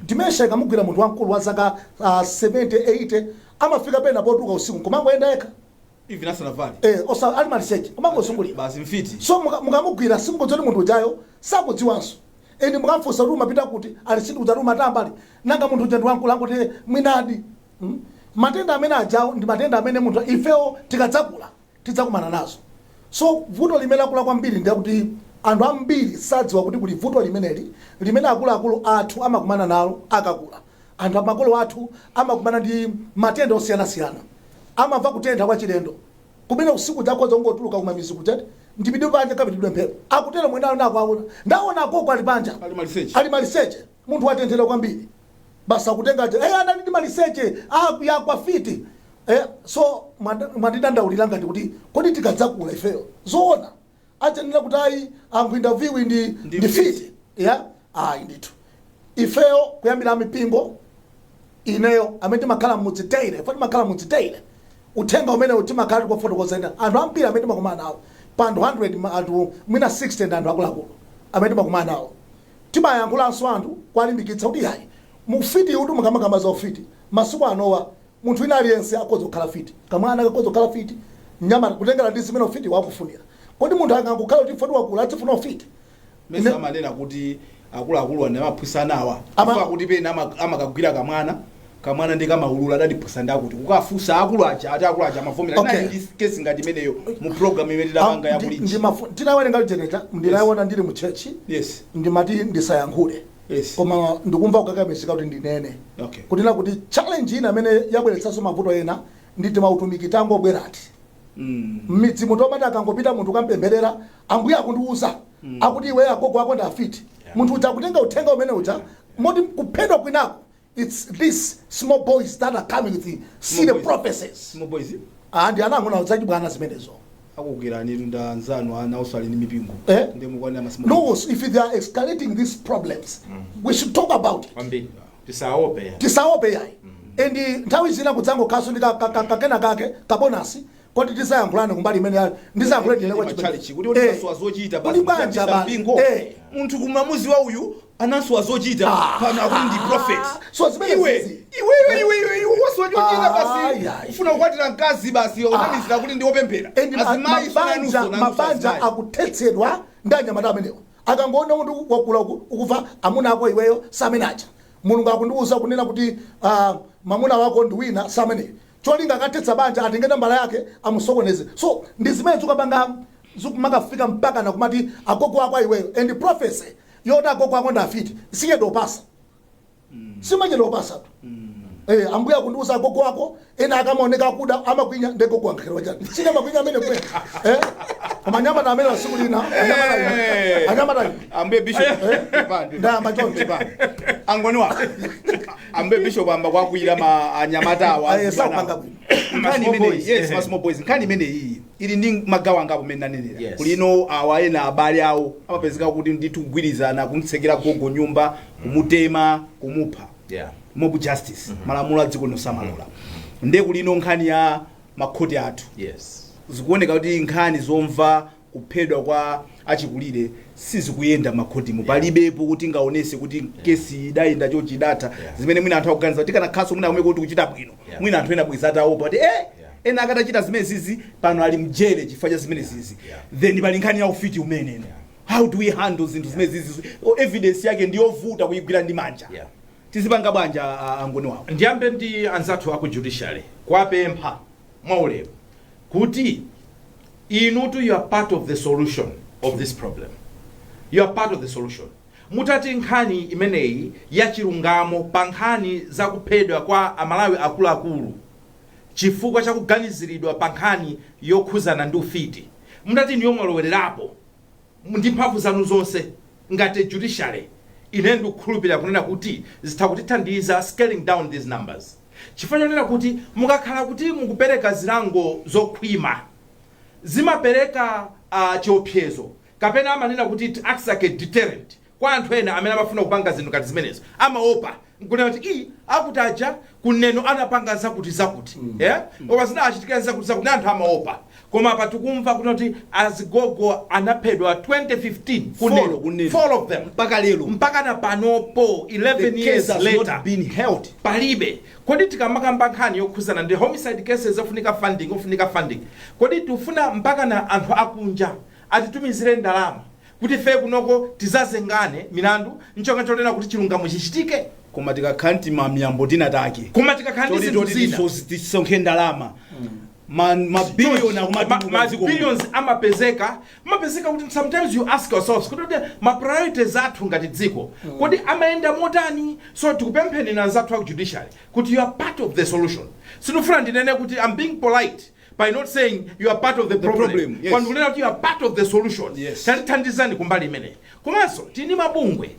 Dementia ikamugwira munthu wankulu wa zaka 70 80 amafika pena potuka usiku komangoenda eka even asana vale osa ali maliseche komangosungulira basi mfiti. So mukamugwira simukudzoti munthu ujayo sakudziwanso eni mukamfunsa ruma pita kuti alisindu kudzaruma tambali nanga munthu uja ndi wankulu anguti mwinadi. Matenda amene ajawo ndi matenda amene munthu ifeo tikadzakula tidzakumana nazo. So vuto limene akula kwambiri ndi kuti anthu ambiri sadziwa kuti kuli vuto limeneli limene akuluakulu athu amakumana nalo akakula. Anthu amakolo athu amakumana ndi matenda osiyanasiyana, amamva kutentha kwa chilendo kumene usiku zakhoza kungotuluka kumamizi kuti ndipite panja kapitidwe mphepo akutera mwendalo nakwaona ndaona agogo ali panja ali maliseche munthu watenthera kwambiri basa kutenga ana ndi maliseche yakwa fiti. So mwandidandaulira ngati kuti kodi tikadzakula ifeyo zoona achanena kuti ayi interview ndi fiti ndithu ifeyo kuyambira mipingo ineyo amene timakhala mudziteire fati makhala mudziteire uthenga umene timakhala tikufotokozera anthu ambiri amene timakumana nawo pa anthu 100 anthu mwina 60 ndi anthu akuluakulu amene timakumana nawo timayankhulanso anthu kwalimbikitsa kuti ayi mufiti uti mukamakamba za ufiti masiku anowa munthu wina aliyense akhoza kukhala fiti kamwana akhoza kukhala fiti nyama kutengera ndi zimene ufiti wakufunira kodi munthu akangokhala kuti fodi wakula atifuna ufiti mesa amanena kuti akuluakulu ane amaphusanawa afa kuti pena amakagwira kamwana ndi kamaulula adatiphunsa ndakuti kukafusa akulu aja amavomera nani kesi ngati imeneyo mu program imene tidapanga ya kuliji tinawerenga lijeneta ndinayiona ndili mu church ndimati ndisayankhule koma ndikumva kukakamizika kuti ndinene kutina kuti challenge ina amene yabweretsanso mavuto ena nditi mautumiki tangobwerati mmidzi munthu omati akangopita munthu kampemberera ambuye akundiuza akuti iwe agogo ako ndafiti munthu uja akutenga uthenga umene uja moti kuphedwa kwinako it's these small boys that are coming with see the prophecies small boys and anangona uzachibwana zimenezo akugirani ndanzano ana usali ni mipingo ndemukwana small no if they are escalating these problems we should talk about it tisaope yai and nthawi zina kudzango kaso ndikakena kake kabonasi kodi tisayankhulane kumbali imene ndisayankhule ndine kwa challenge kuti unaswa zochita basi mpingo munthu kumamuzi wa uyu anaswa zochita pana akuti ndi prophet so zimene iwe waswa zochita basi ufuna kukwatira mkazi basi unamizira kuti ndi opemphera azimai mabanja akuthetsedwa ndanyamata amenewo akangoona munthu wakula ukuva amuna ako iweyo samenacha mulungu akundiuza kunena kuti mamuna wako ndi wina samene cholinga akatetsa banja atenge nambala yake amusokoneze so ndi zimene zikapanga zikumakafika mpaka na kumati agogo ako iweyo and prophecy yota agogo ako ndafiti siyedopasa simachedopasa ambuya kundiuza agogo ako ena akamaoneka kuda amakwinya ndegogo ankherewa chani sina makwinya amene kwe amanyama na amene wasiku lina anyama ambuye bishop nda machonde angoni wa ambuye bishop amba kwakuira anyamata awa small boys nkani imene iyi ili ndi magawa ngapo mene nanenera kulino awa ena abale awo amapezeka kuti ndithu kugwirizana kumtsekera gogo nyumba kumutema kumupha mob justice malamulo a dziko losamalola nde kulino nkhani ya makhoti athu zikuoneka kuti nkhani zomva kuphedwa kwa achikulire sizikuyenda makhotimo palibepo kuti ngaonese kuti kesi idayenda chochidata zimene mwina anthu akuganiza kuti kana khaso mwina kumeko kuti kuchita bwino mwina anthu ena bweza ataopa kuti ena akatachita zimene zizi pano ali mjele chifukwa cha zimene zizi then pali nkhani ya ufiti umene how do we handle zinthu zimene zizi evidence yake ndiyovuta kuyigwira ndi manja tizipanga bwanja angoni wawo ndiyambe ndi anzathu aku judiciary kwapempha mwaulemu kuti inutu you are part of the solution of this problem. You are part of the solution. Mutati nkhani imeneyi ya chilungamo pa nkhani za kuphedwa kwa amalawi akuluakulu chifukwa cha kuganiziridwa pa nkhani yokhuzana ndi ufiti. Mutati niyo mwalowererapo ndi mphamvu zanu zonse ngati judiciary ine ndikukhulupirira kunena kuti zitakutithandiza scaling down these numbers. Chifukwa chonena kuti mukakhala kuti mukupereka zilango zokhwima zimapereka chiopsezo kapena amanena kuti it acts like a deterrent kwa anthu ena amene amafuna kupanga zinthu ngati zimenezo amaopa nkunena kuti akutaja kuneno anapanga zakuti koma zinachitikira zakuti anthu amaopa koma apa tikumva kuti azigogo anaphedwa 2015 kuneno 4 of them mpaka na panopo 11 years later been held palibe kodi tikamakamba nkhani yokhuzana ndi homicide cases ofunika funding kodi tifuna mpaka na anthu akunja atitumizire ndalama kuti fe kunoko tizazengane milandu nchonga chonena kuti chilungamo chichitike koma tikakhanti mamiyambo tinatake koma tikakhanti zinthu tisonkhe ndalama billions amapezeka kuti sometimes you ask yourselves kuti ma priorities athu ngati dziko kodi amaenda motani so tikupempheni na zathu aku judiciary kuti you are part of the solution sinufuna ndinene kuti I'm being polite by not saying you are part of the problem. Yes. When you are part of the solution. Yes. Tandizani kumbali imene. Komanso tini mabungwe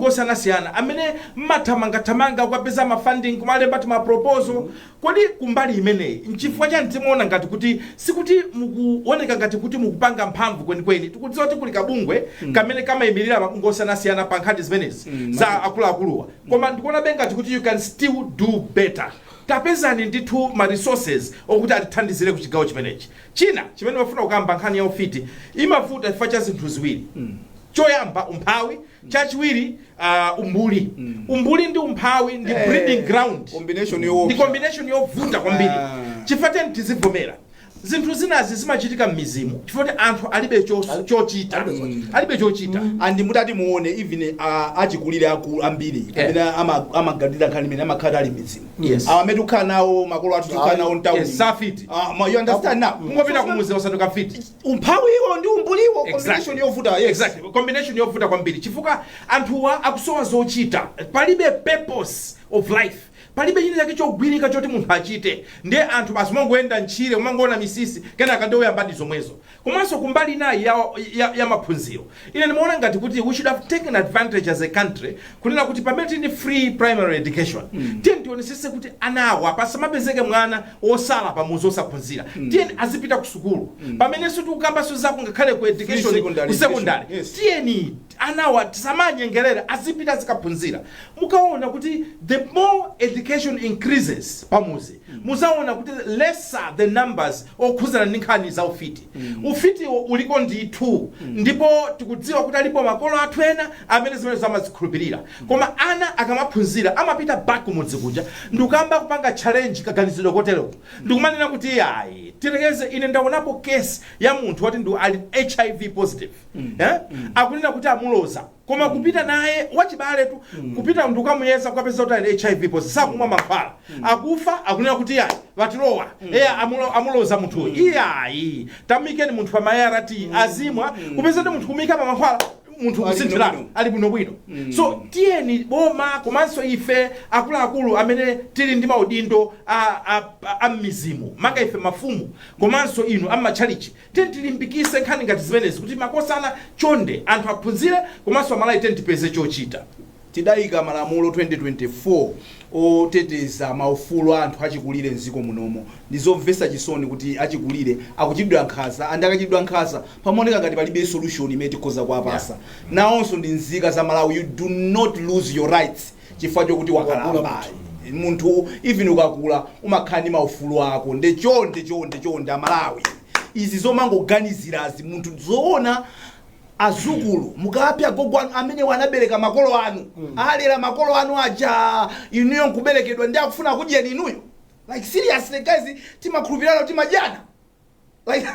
osiyana amene matamanga kwapeza ma funding kumalemba ma proposal kodi kumbali imene nchifukwa chani timuona ngati kuti sikuti mukuoneka ngati kuti mukupanga mphamvu kwenikweni tikudziwa kuti kuli kabungwe kamene kamayimirira mabungwe osiyana pa nkhani zimenezi za akuluakuluwa koma ndikuona ngati kuti you can still do better. Tapezani ndithu ma resources okuti atithandizire ku chigawo chimenechi. China chimene mafuna kukamba nkhani ya ufiti imavuta chifukwa cha zinthu ziwiri. Choyamba umphawi, chachiwiri umbuli. Umbuli ndi umphawi ndi breeding ground. Combination yovuta kwambiri. Chifukwa tizivomera. zinthu zinazi zimachitika m'mizimu chifukwa anthu alibe chochita andi mutati muone even achikulire akulu ambiri amene amagadira nkhani imene amakhala ali mizimu amene ukhala nawo makolo athu tukhala nawo mtawuni safiti you understand now mungopita kumuzi osatoka fiti umphawiwo ndi umbuliwo combination yovuta exactly combination yovuta kwambiri chifukwa anthuwa akusowa zochita palibe purpose of life palibe china chake chogwirika choti munthu achite ndiye anthu azimangoyenda ntchire umangoona misisi kenaka ndiye oyambadi zomwezo komanso kumbali nayi ya maphunziro ine ndimaona ngati kuti we should have taken advantage as a country kunena kuti pamene tini free primary education tiye tionesese kuti anawa pasamapezeke mwana osala pamuzi osaphunzira tiye azipita ku sukulu pamenenso tikukambaso zako ngakhale ku education ku secondary tiyeni anawa tisamanyengerera azipita azikaphunzira mukaona kuti the more education increases pamuzi muzaona kuti lesser the numbers okhuzana ndi nkhani za ufiti ufiti uliko ndithu ndipo tikudziwa kuti alipo makolo athu ena amene zimene zamazikhulupirira koma ana akamaphunzira amapita back kumudzi kuja ndikuyamba kupanga challenge kaganizidwe kotereko ndikumanena kuti ayi tilekeze ine ndaonapo case ya munthu wati ndi ali HIV positive akunena kuti amuloza koma kupita naye wachibaletu kupita ndikamuyeza kukapeza kuti ali HIV positive sakumwa mankhwala akufa akunena kuti ayi vatilowa amuloza munthu iyayi tamikeni munthu pa mayarati azimwa kupeza kuti munthu kumika pa mankhwala munthu kusinthirana ali bwinobwino so tiyeni boma komanso ife akuluakulu amene tili ndi maudindo a mizimu manga ife mafumu komanso inu amachalichi tiyeni tilimbikise nkhani ngati zimenezi kuti makosana chonde anthu aphunzire komanso amalayi tiyeni tipeze chochita tidayika malamulo 2024 oteteza maufulu anthu achikulire mziko munomo ndizomvesa chisoni kuti achikulire akuchidwa nkhaza andi akachidwa nkhaza pamaoneka ngati palibe solution imene tikhoza kuwapasa nawonso ndi nzika za Malawi you do not lose your rights chifukwa chokuti wakalamba munthu even ukakula umakhala ndi maufulu ako nde chonde Amalawi izi zomangoganizirazi munthu zoona azukulu mukapya gogo amene wanabereka makolo anu alera makolo anu aja inuyo nkuberekedwa ndi akufuna kudya inuyo like seriously guys timakhulupirana timajana like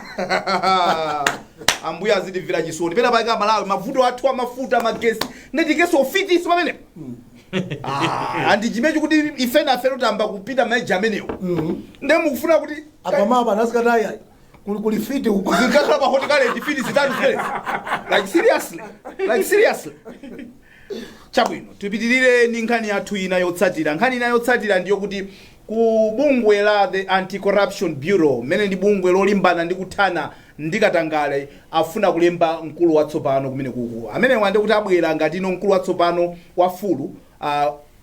ambuya azidivira chisoni pena paika Malawi mavuto athu amafuta magesi ndetikeso ofiti iso pamene andi chimechi kuti ifena afero tamba kupita maji amenewo nde mukufuna kuti apamapa nasikataya kuli fiti ukuzikakhala pa hotikale fiti zitatu zile like seriously chabwino tipitirire ni nkhani yathu ina yotsatira nkhani ina yotsatira ndiyo kuti ku bungwe la the Anti-Corruption Bureau mene ndi bungwe lolimbana ndi kuthana ndi katangale afuna kulemba mkulu watsopano kumene kuku amene wande kuti abwera ngati ino mkulu watsopano wafulu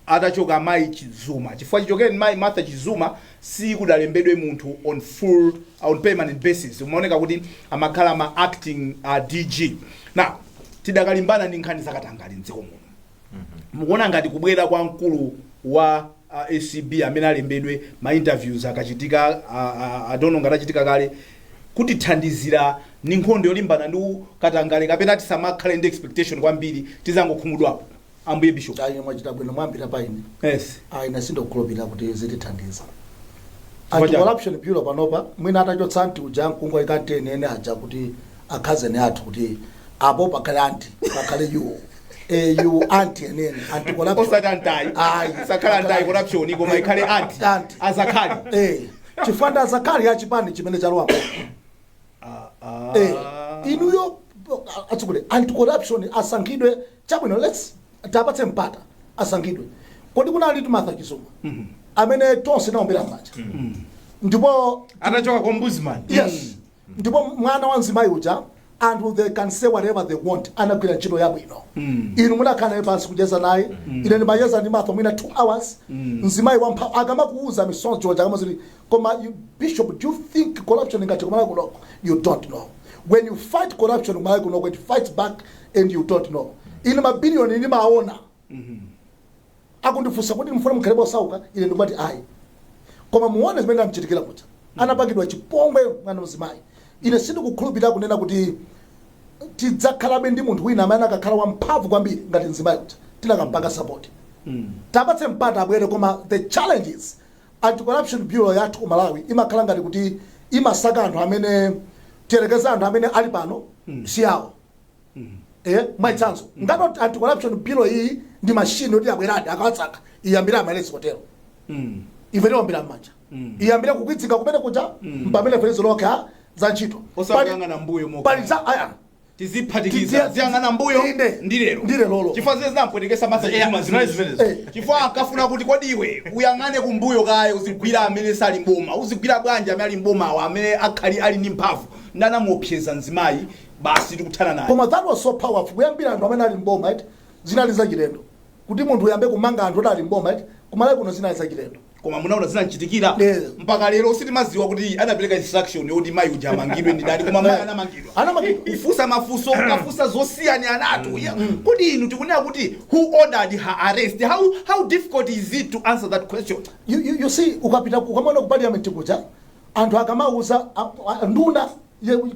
atachoka Mai Chizuma chifukwa chichokeni Mai Martha Chizuma si kudalembedwe munthu on permanent basis umaoneka kuti amakhala ma acting DG now tidakalimbana ndi nkhani zakatangale mdziko muno mukuona ngati kubwera kwa mkulu wa ACB amene alembedwe ma interviews akachitika adono ngatachitika kale kuti thandizira ni nkhondo yolimbana ndi katangale kapena tisamakhale ndi expectation kwambiri tizangokhumudwapo ambuye bishop ayi mwachita bwino mwambira paine yes ayi nasindokhulupirira kuti zitithandiza Anti-Corruption Bureau panopa mwina atachotsa anti uja mkungwa ikatene ene aja kuti akhazene athu kuti apo pakhale anti pakhale you anti enene anti-corruption osatantai ayi sakhala anti-corruption koma ikhale anti azakhali chifanda azakhali ya chipani chimene chalowa inuyo atsukule anti-corruption asankhidwe chabwino let's tapatse mpata asankhidwe kodi kuna alitu Martha Chizuma amene tonse naombera manja ndipo anachoka kwa ombudsman yes ndipo mwana wa nzimayi uja and they can say whatever they want anagwira ntchito yabwino inu munakhala pansi kujeza naye ine ndimayeza ndi Martha mwina 2 hours nzimayi wampha akamakuuza misonzi George akamazili koma bishop do you think corruption ingati kumala kunoko you don't know when you fight corruption kumala kunoko it fights back and you don't know ine mabilioni ni maona akundifusa kuti mfuna mkhalebo sauka ine ndikubati ayi koma muone zimene amchitikira kuti anapangidwa chipongwe mwana mzimayi ine sindikukhulupirira kunena kuti tidzakhalabe ndi munthu wina amene akakhala wamphamvu kwambiri ngati mzimayi kuti tinakampanga support tapatse mpata abwere koma the challenges Anti-Corruption Bureau yathu ku Malawi imakhala ngati kuti imasaka anthu amene tiyerekeza anthu amene ali pano siyawo mwaitsanzo ngati anti-corruption bill iyi ndi mashini oti abweradi akawatsaka iyambire amalezi kotero ife tiwambira m'manja iyambire kukwitsinga kumene kuja mpamene fenizo lokha za ntchito osakuyang'ana mbuyo tiziphatikiza ziyang'ana mbuyo ndi lero chifukwa zile zinampwetekesa masa chifukwa ankafuna kuti kodi iwe uyang'ane kumbuyo kaye uzigwira amene sali mboma uzigwira bwanji amene ali mbomawo amene akhali ali ndi mphamvu ndanamuopseza mzimayi basi tikuthana naye koma that was so powerful kuyambira anthu amene ali mboma zinali zachilendo kuti munthu uyambe kumanga anthu oti ali mboma kumalawi kuno zinali zachilendo koma munaona zinanchitikira mpaka lero sitimaziwa kuti anapereka instruction yoti mayi uja amangidwe ndi dadi koma mayi anamangidwa kufusa mafuso kafusa zosiyana anatu kodi inu tikunena kuti who ordered her arrest how difficult is it to answer that question you see ukapita ukamona ku parliament kuja anthu akamauza nduna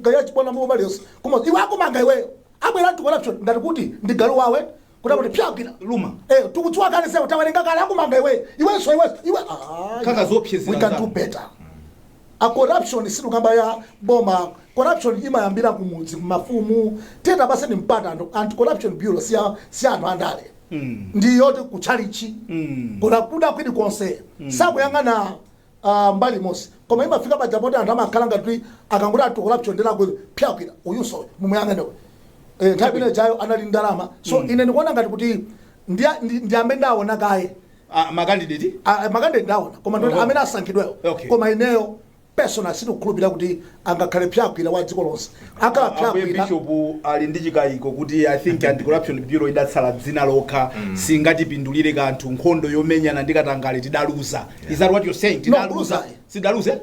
kayachibona mboma lesi koma iwe akumanga iweyo abwera anti-corruption ngati kuti ndi galu wawe kuti kuti pyakira luma tukutswa kale sema tawerenga kale akumanga iwe kanga zopyezera we can do better a corruption situkamba ya boma corruption imayambira kumudzi kumafumu teta basi ni mpata anti-corruption bureau si anthu andale ndiyo ti kuchalichi kuna kuda kwidi konse sakuyang'ana mbali mosi koma imafika pajapoti anthu amakhala ngati akanguti anti-corruption ndinako pyakira uyuso mumuyang'anewe nthawi jayo anali ndalama so ine ndikuona ngati kuti ndi amene ndaona kaye makandidate ndaona koma ndi amene asankhidweyo koma ineyo personal sindikukhulupirira kuti angakhale pyakwira wa dziko lonse akhala pyakwira bishop ali ndi chikayiko kuti I think anti-corruption bureau idatsala dzina lokha singatipindulire kanthu nkhondo yomenyana ndi katangale tidaluza is that what you're saying tidaluza sidaluze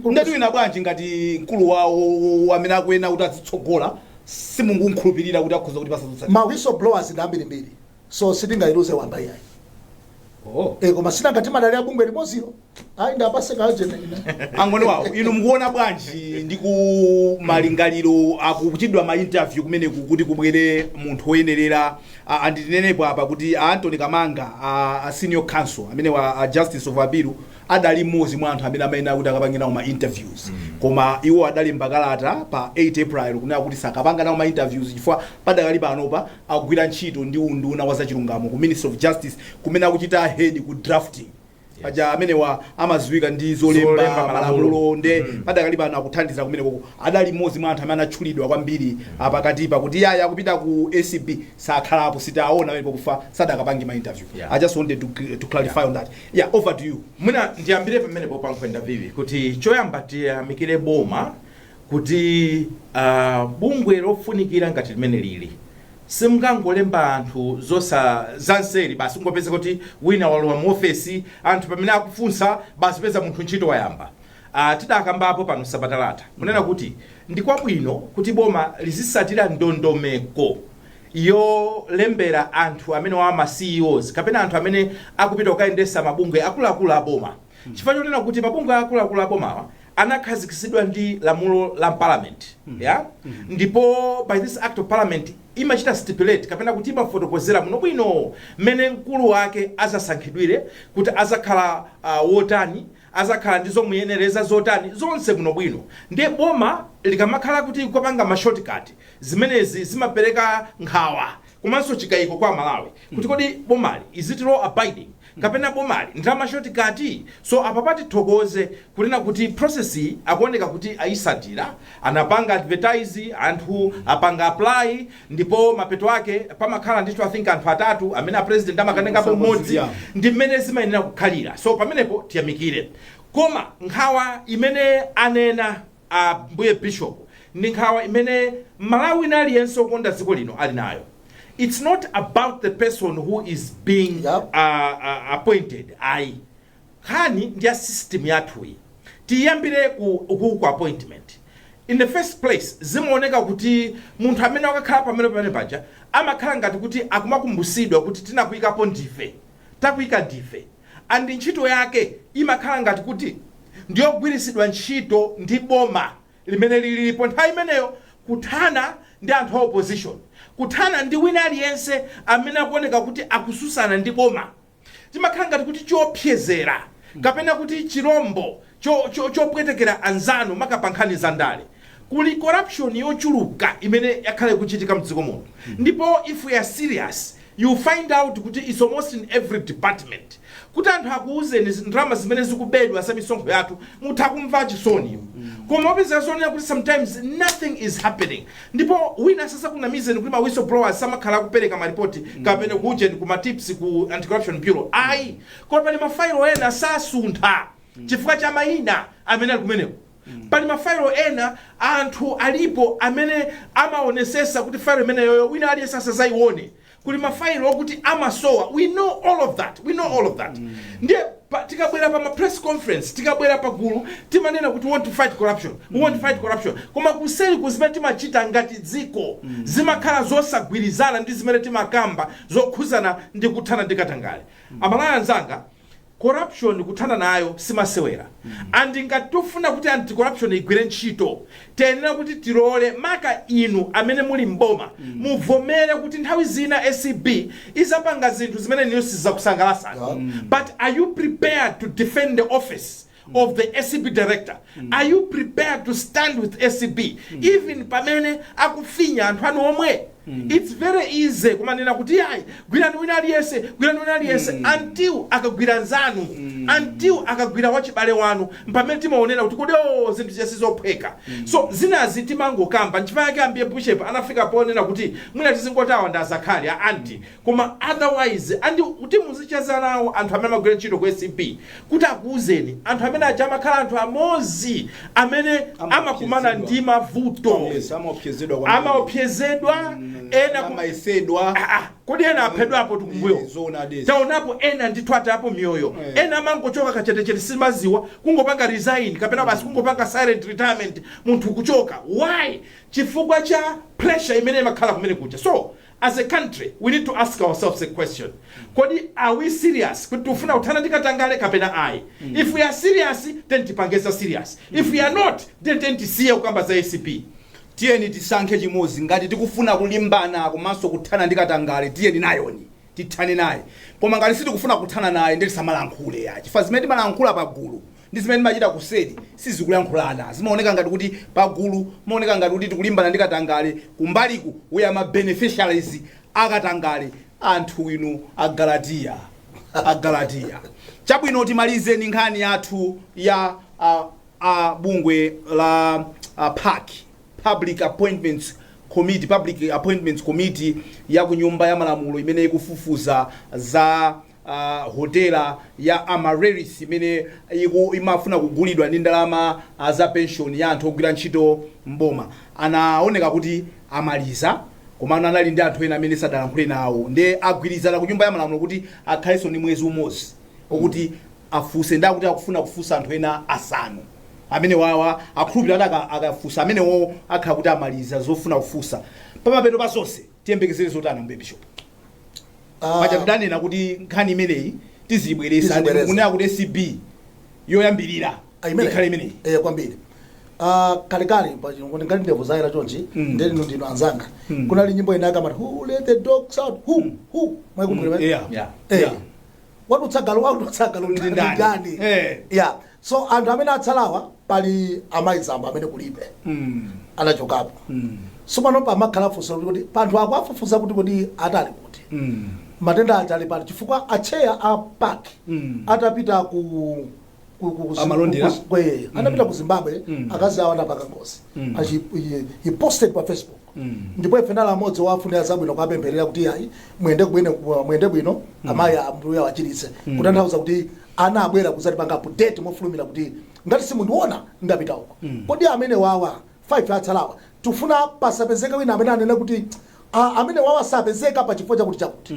ndati wina bwanji ngati mkulu wawo amene akuyena kuti azitsogola simungunkhulupirira kuti akhoza kuti pasazutsa ma whistleblowers ndi ambirimbiri so sitingayiluze wamba iyayi koma sina ngati madali abungwe limozilo ayi ndapaseka ajena angoni wawo inu mukuona bwanji ndi ku malingaliro akuchidwa ma interview kumene kuti kubwere munthu woyenerera anditinenepo apa kuti Anthony Kamanga a senior counsel amene wa justice of appeal adali mmodzi mwa anthu amene amayenera kuti akapangira ma interviews koma iwo adali mbakalata pa 8 April kunena kuti sakapanga nawo ma interviews chifukwa padakali panopa akugwira ntchito ndi unduna wa zachilungamo ku Ministry of Justice kumene akuchita head ku drafting paja amene wa amaziwika ndi zolemba malamulo nde padakali pano akuthandiza kumene koko adali mmodzi mwa anthu amene atchulidwa kwambiri apakatipa kuti yaya akupita ku ACB sakhalapo sitaona amene pokufa sadakapangi ma interview I just wanted to clarify on that over to you mwina ndiyambire pamene popankhwenda vivi kuti choyamba tiyamikire boma kuti bungwe lofunikira ngati limene lili simngangolemba anthu zanseri basi ungopeza kuti wina walowa mu ofesi anthu pamene akufunsa basi peza munthu ntchito wayamba tidakambapo pano sabatalata kunena kuti ndi kwabwino kuti boma lizisatira ndondomeko yolembera anthu amene wa CEOs kapena anthu amene akupita kukayendesa mabungwe akuluakulu a boma chifukwa chonena kuti mabungwe akuluakulu a bomawa anakhazikitsidwa ndi lamulo la parliament ndipo by this act of parliament imachita stipulate kapena kuti imafotokozera muno bwino mmene mkulu wake azasankhidwire kuti azakhala wotani azakhala ndi zomuyenereza zotani zonse muno bwino ndiye boma likamakhala kuti kupanga ma shortcut zimenezi zimapereka nkhawa komanso chikayiko kwa Malawi kuti kodi bomali is it law abiding kapena bomali ndama shortcut so apapati thokoze kunena kuti process akuoneka kuti aisatira anapanga advertise anthu apanga apply ndipo mapeto ake pamakhala ndithu I think anthu atatu amene president amakanengapo mmodzi ndi mmene zimayenera kukhalira so pamenepo tiyamikire koma nkhawa imene anena mbuye bishop ndi nkhawa imene Malawi naliyense okonda dziko lino ali nayo. It's not about the person who is being appointed. Kani ndiya system yathui tiyambire ku appointment. In the first place zimaoneka kuti munthu amene akakhala pamene paja amakhala ngati kuti akumakumbusidwa kuti tinakuyikapo ndife takuyika ndife andi ntchito yake imakhala ngati kuti ndiyogwirisidwa ntchito ndi boma limene lilipo nthawi imeneyo kuthana ndi anthu a opposition kuthana ndi wina aliyense amene akuoneka kuti akususana ndi boma timakhala ngati kuti chiopsezera kapena kuti chirombo chopwetekera anzanu makapankhani za ndale. Kuli corruption yochuluka imene yakhale kuchitika mdziko muno. Ndipo if we are serious, you find out kuti it's almost in every department. Kuti anthu akuuzeni ndrama zimene zikubedwa sa misonkho yathu muthakumva chisoni. Koma opeza zoni kuti sometimes nothing is happening. Ndipo wina sasa kunamizeni kuti ma whistleblowers samakhala kupereka maripoti kapena kuujeni kuma tips ku anti-corruption bureau. Ayi, koma pali mafailo ena sasuntha chifukwa cha mayina amene ali kumeneko. Pali mafailo ena anthu alipo amene amaonesesa kuti failo imene yoyo wina aliye sasa zaione. Kuli mafailo okuti amasowa. We know all of that. Ndiye tikabwera pa ma press conference, tikabwera pa gulu timanena kuti we want to fight corruption. Koma kuseli kuzimene timachita ngati dziko zimakhala zosagwirizana ndi zimene timakamba zokhuzana ndi kuthana ndi katangale. Amalaya anzanga, corruption kuthana nayo simasewera. And ngati tufuna kuti anti-corruption igwire ntchito, tenera kuti tirole maka inu amene muli mboma muvomere kuti nthawi zina SCB izapanga zinthu zimene niyo sizakusangalatsa. But are you prepared to defend the office of the SCB director? Are you prepared to stand with SCB even pamene akufinya anthu anu omwe? It's very easy kumanena kuti ayi gwirani wina aliyese until akagwira nzanu, until akagwira wachibale wanu mpamene timaonera kuti kodi zinthu zisizophweka. So zinazi timangokamba nchifukwa yake ambiye Bishop anafika ponena kuti mwina tizingotawa ndazakhali anti koma otherwise andi kuti muzicheza nawo anthu amene amagwira ntchito ku SCB kuti akuuzeni anthu amene aja amakhala anthu amozi amene amakumana ndi mavuto amaopsezedwa ena kumaisedwa kodi ena aphedwapo tukumbuyo taonapo ena nditwata apo mioyo ena mangochoka kachetechete simaziwa kungopanga resign kapena basi kungopanga silent retirement munthu kuchoka. Why? Chifukwa cha pressure imene makhala kumene kucha. So as a country we need to ask ourselves a question. Kodi are we serious kuti tufuna uthana ndikatangale kapena ayi? If we are serious then tipangesa serious. If we are not then tisiye ukamba za ACP. Tiyeni tisankhe chimozi ngati tikufuna kulimbana komanso kuthana ndikatangale tiyeni nayoni tithane naye. Koma ngati sitikufuna kuthana naye ndi tisamalankhule ya. Chifukwa zimene timalankhula pagulu ndi zimene timachita kuseri sizikulankhulana. Zimaoneka ngati kuti pagulu maoneka ngati kuti tikulimbana ndikatangale kumbaliku we are beneficiaries akatangale anthu inu agalatiya. Chabwino timalize ndi nkhani yathu ya bungwe la Public Appointments Committee ya kunyumba ya malamulo imene ikufufuza za hotela ya Amaryllis imene imafuna kugulidwa ndi ndalama za pension ya anthu ogwira ntchito mboma. Anaoneka kuti amaliza koma anali ndi anthu ena amene sadalankhule nawo ndi agwirizana ku nyumba ya malamulo kuti akhaleso ndi mwezi umodzi okuti afuse ndakuti akufuna kufusa anthu ena asanu amene wawa akhulupirira akafusa amene wo akhala kuti amaliza zofuna kufusa. Pamapeto pasonse tiyembekezere zotana mbe Bishop. Machatanena kuti nkhani imeneyi tizibweresa kunena kuti SCB yoyambirira ikhale imeneyi. Kwambiri. Kalekale pachino ngati ndevu zaira chonchi ndeni ndino anzanga. Kunali nyimbo ina kama who let the dogs out who mwaikumbukira. Yeah. Wadutsagalo ndindani. Yeah. So anthu amene atsalawa pali amaizamba amene kulibe anachokapo. So pano pamakhala funso kuti panthu ako afufuza kuti kodi atali kuti matenda atali pali chifukwa acheya a park atapita ku amalondera atapita ku Zimbabwe akazi awo anapaka ngozi. He posted pa Facebook. Ndipo ifendala amodzi wafuna zabwino kwapempherera kuti ayi mwende bwino amayi ambuya wachiritse kutanthauza kuti ana abwera kuzati panga update mofulumira kuti ngati simundiona ndapita uko. Kodi amene wawa 5 atsalawa tufuna pasapezeka wina amene anena kuti amene wawa sapezeka pa chifukwa chakuti chakuti.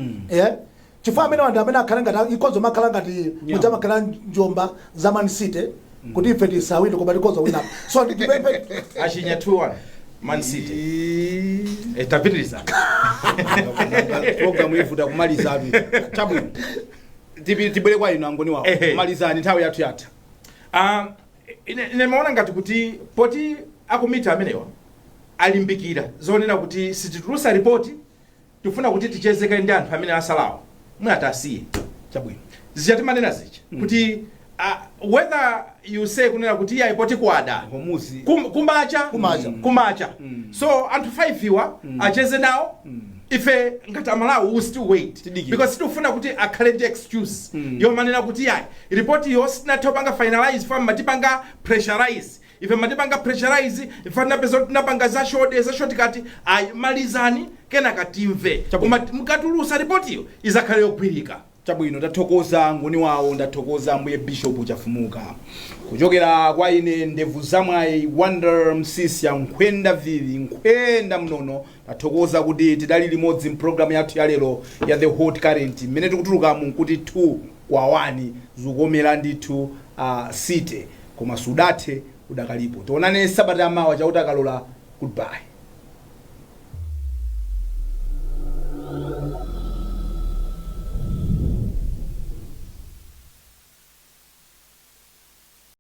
Chifukwa amene wanda amene akhala ngati ikozo makhala ngati mujama khala njomba za Man City kuti ife tisawine koma ikozo wina. So ndikipepe achinya 2-1 Man City. Tapitiriza. Program ifuta kumaliza atu. Chabu. Tibwere kwa ino angoni wawo. Kumaliza nthawi yathu yatha. Nimeona ngati kuti poti akumita amenewa alimbikira zonena kuti sititulusa ripoti tifuna kuti tichezeka ndi anthu amene asalawo mwatasiye chabwino zichatimanena zicha kuti whether you say kunena kuti iya ipoti kwada Homuzi. kumacha so anthu 5 iwa acheze nawo ife ngati Malawi we still wait because tikufuna kuti akhale ndi excuse yomanena kuti yayi report yo sinatha panga finalize fam matipanga pressurize ife matipanga pressurize ife napeza kuti napanga za shortcut malizani kenaka timve koma mukatulusa report yo izakhale yogwirika. Chabwino ndathokoza ngoni wawo, ndathokoza mbuye Bishop Chafumuka kuchokera kwa ine ndevu zamwayi Wonder Msisi ya nkhwenda vivi nkhwenda mnono. Ndathokoza kuti tidali limodzi program yathu ya lero ya the hot current mmene tikutuluka mu kuti 2 kwa 1 zukomera ndithu city koma sudathe udakalipo. Tionane sabata mawa chauta kalola. Goodbye.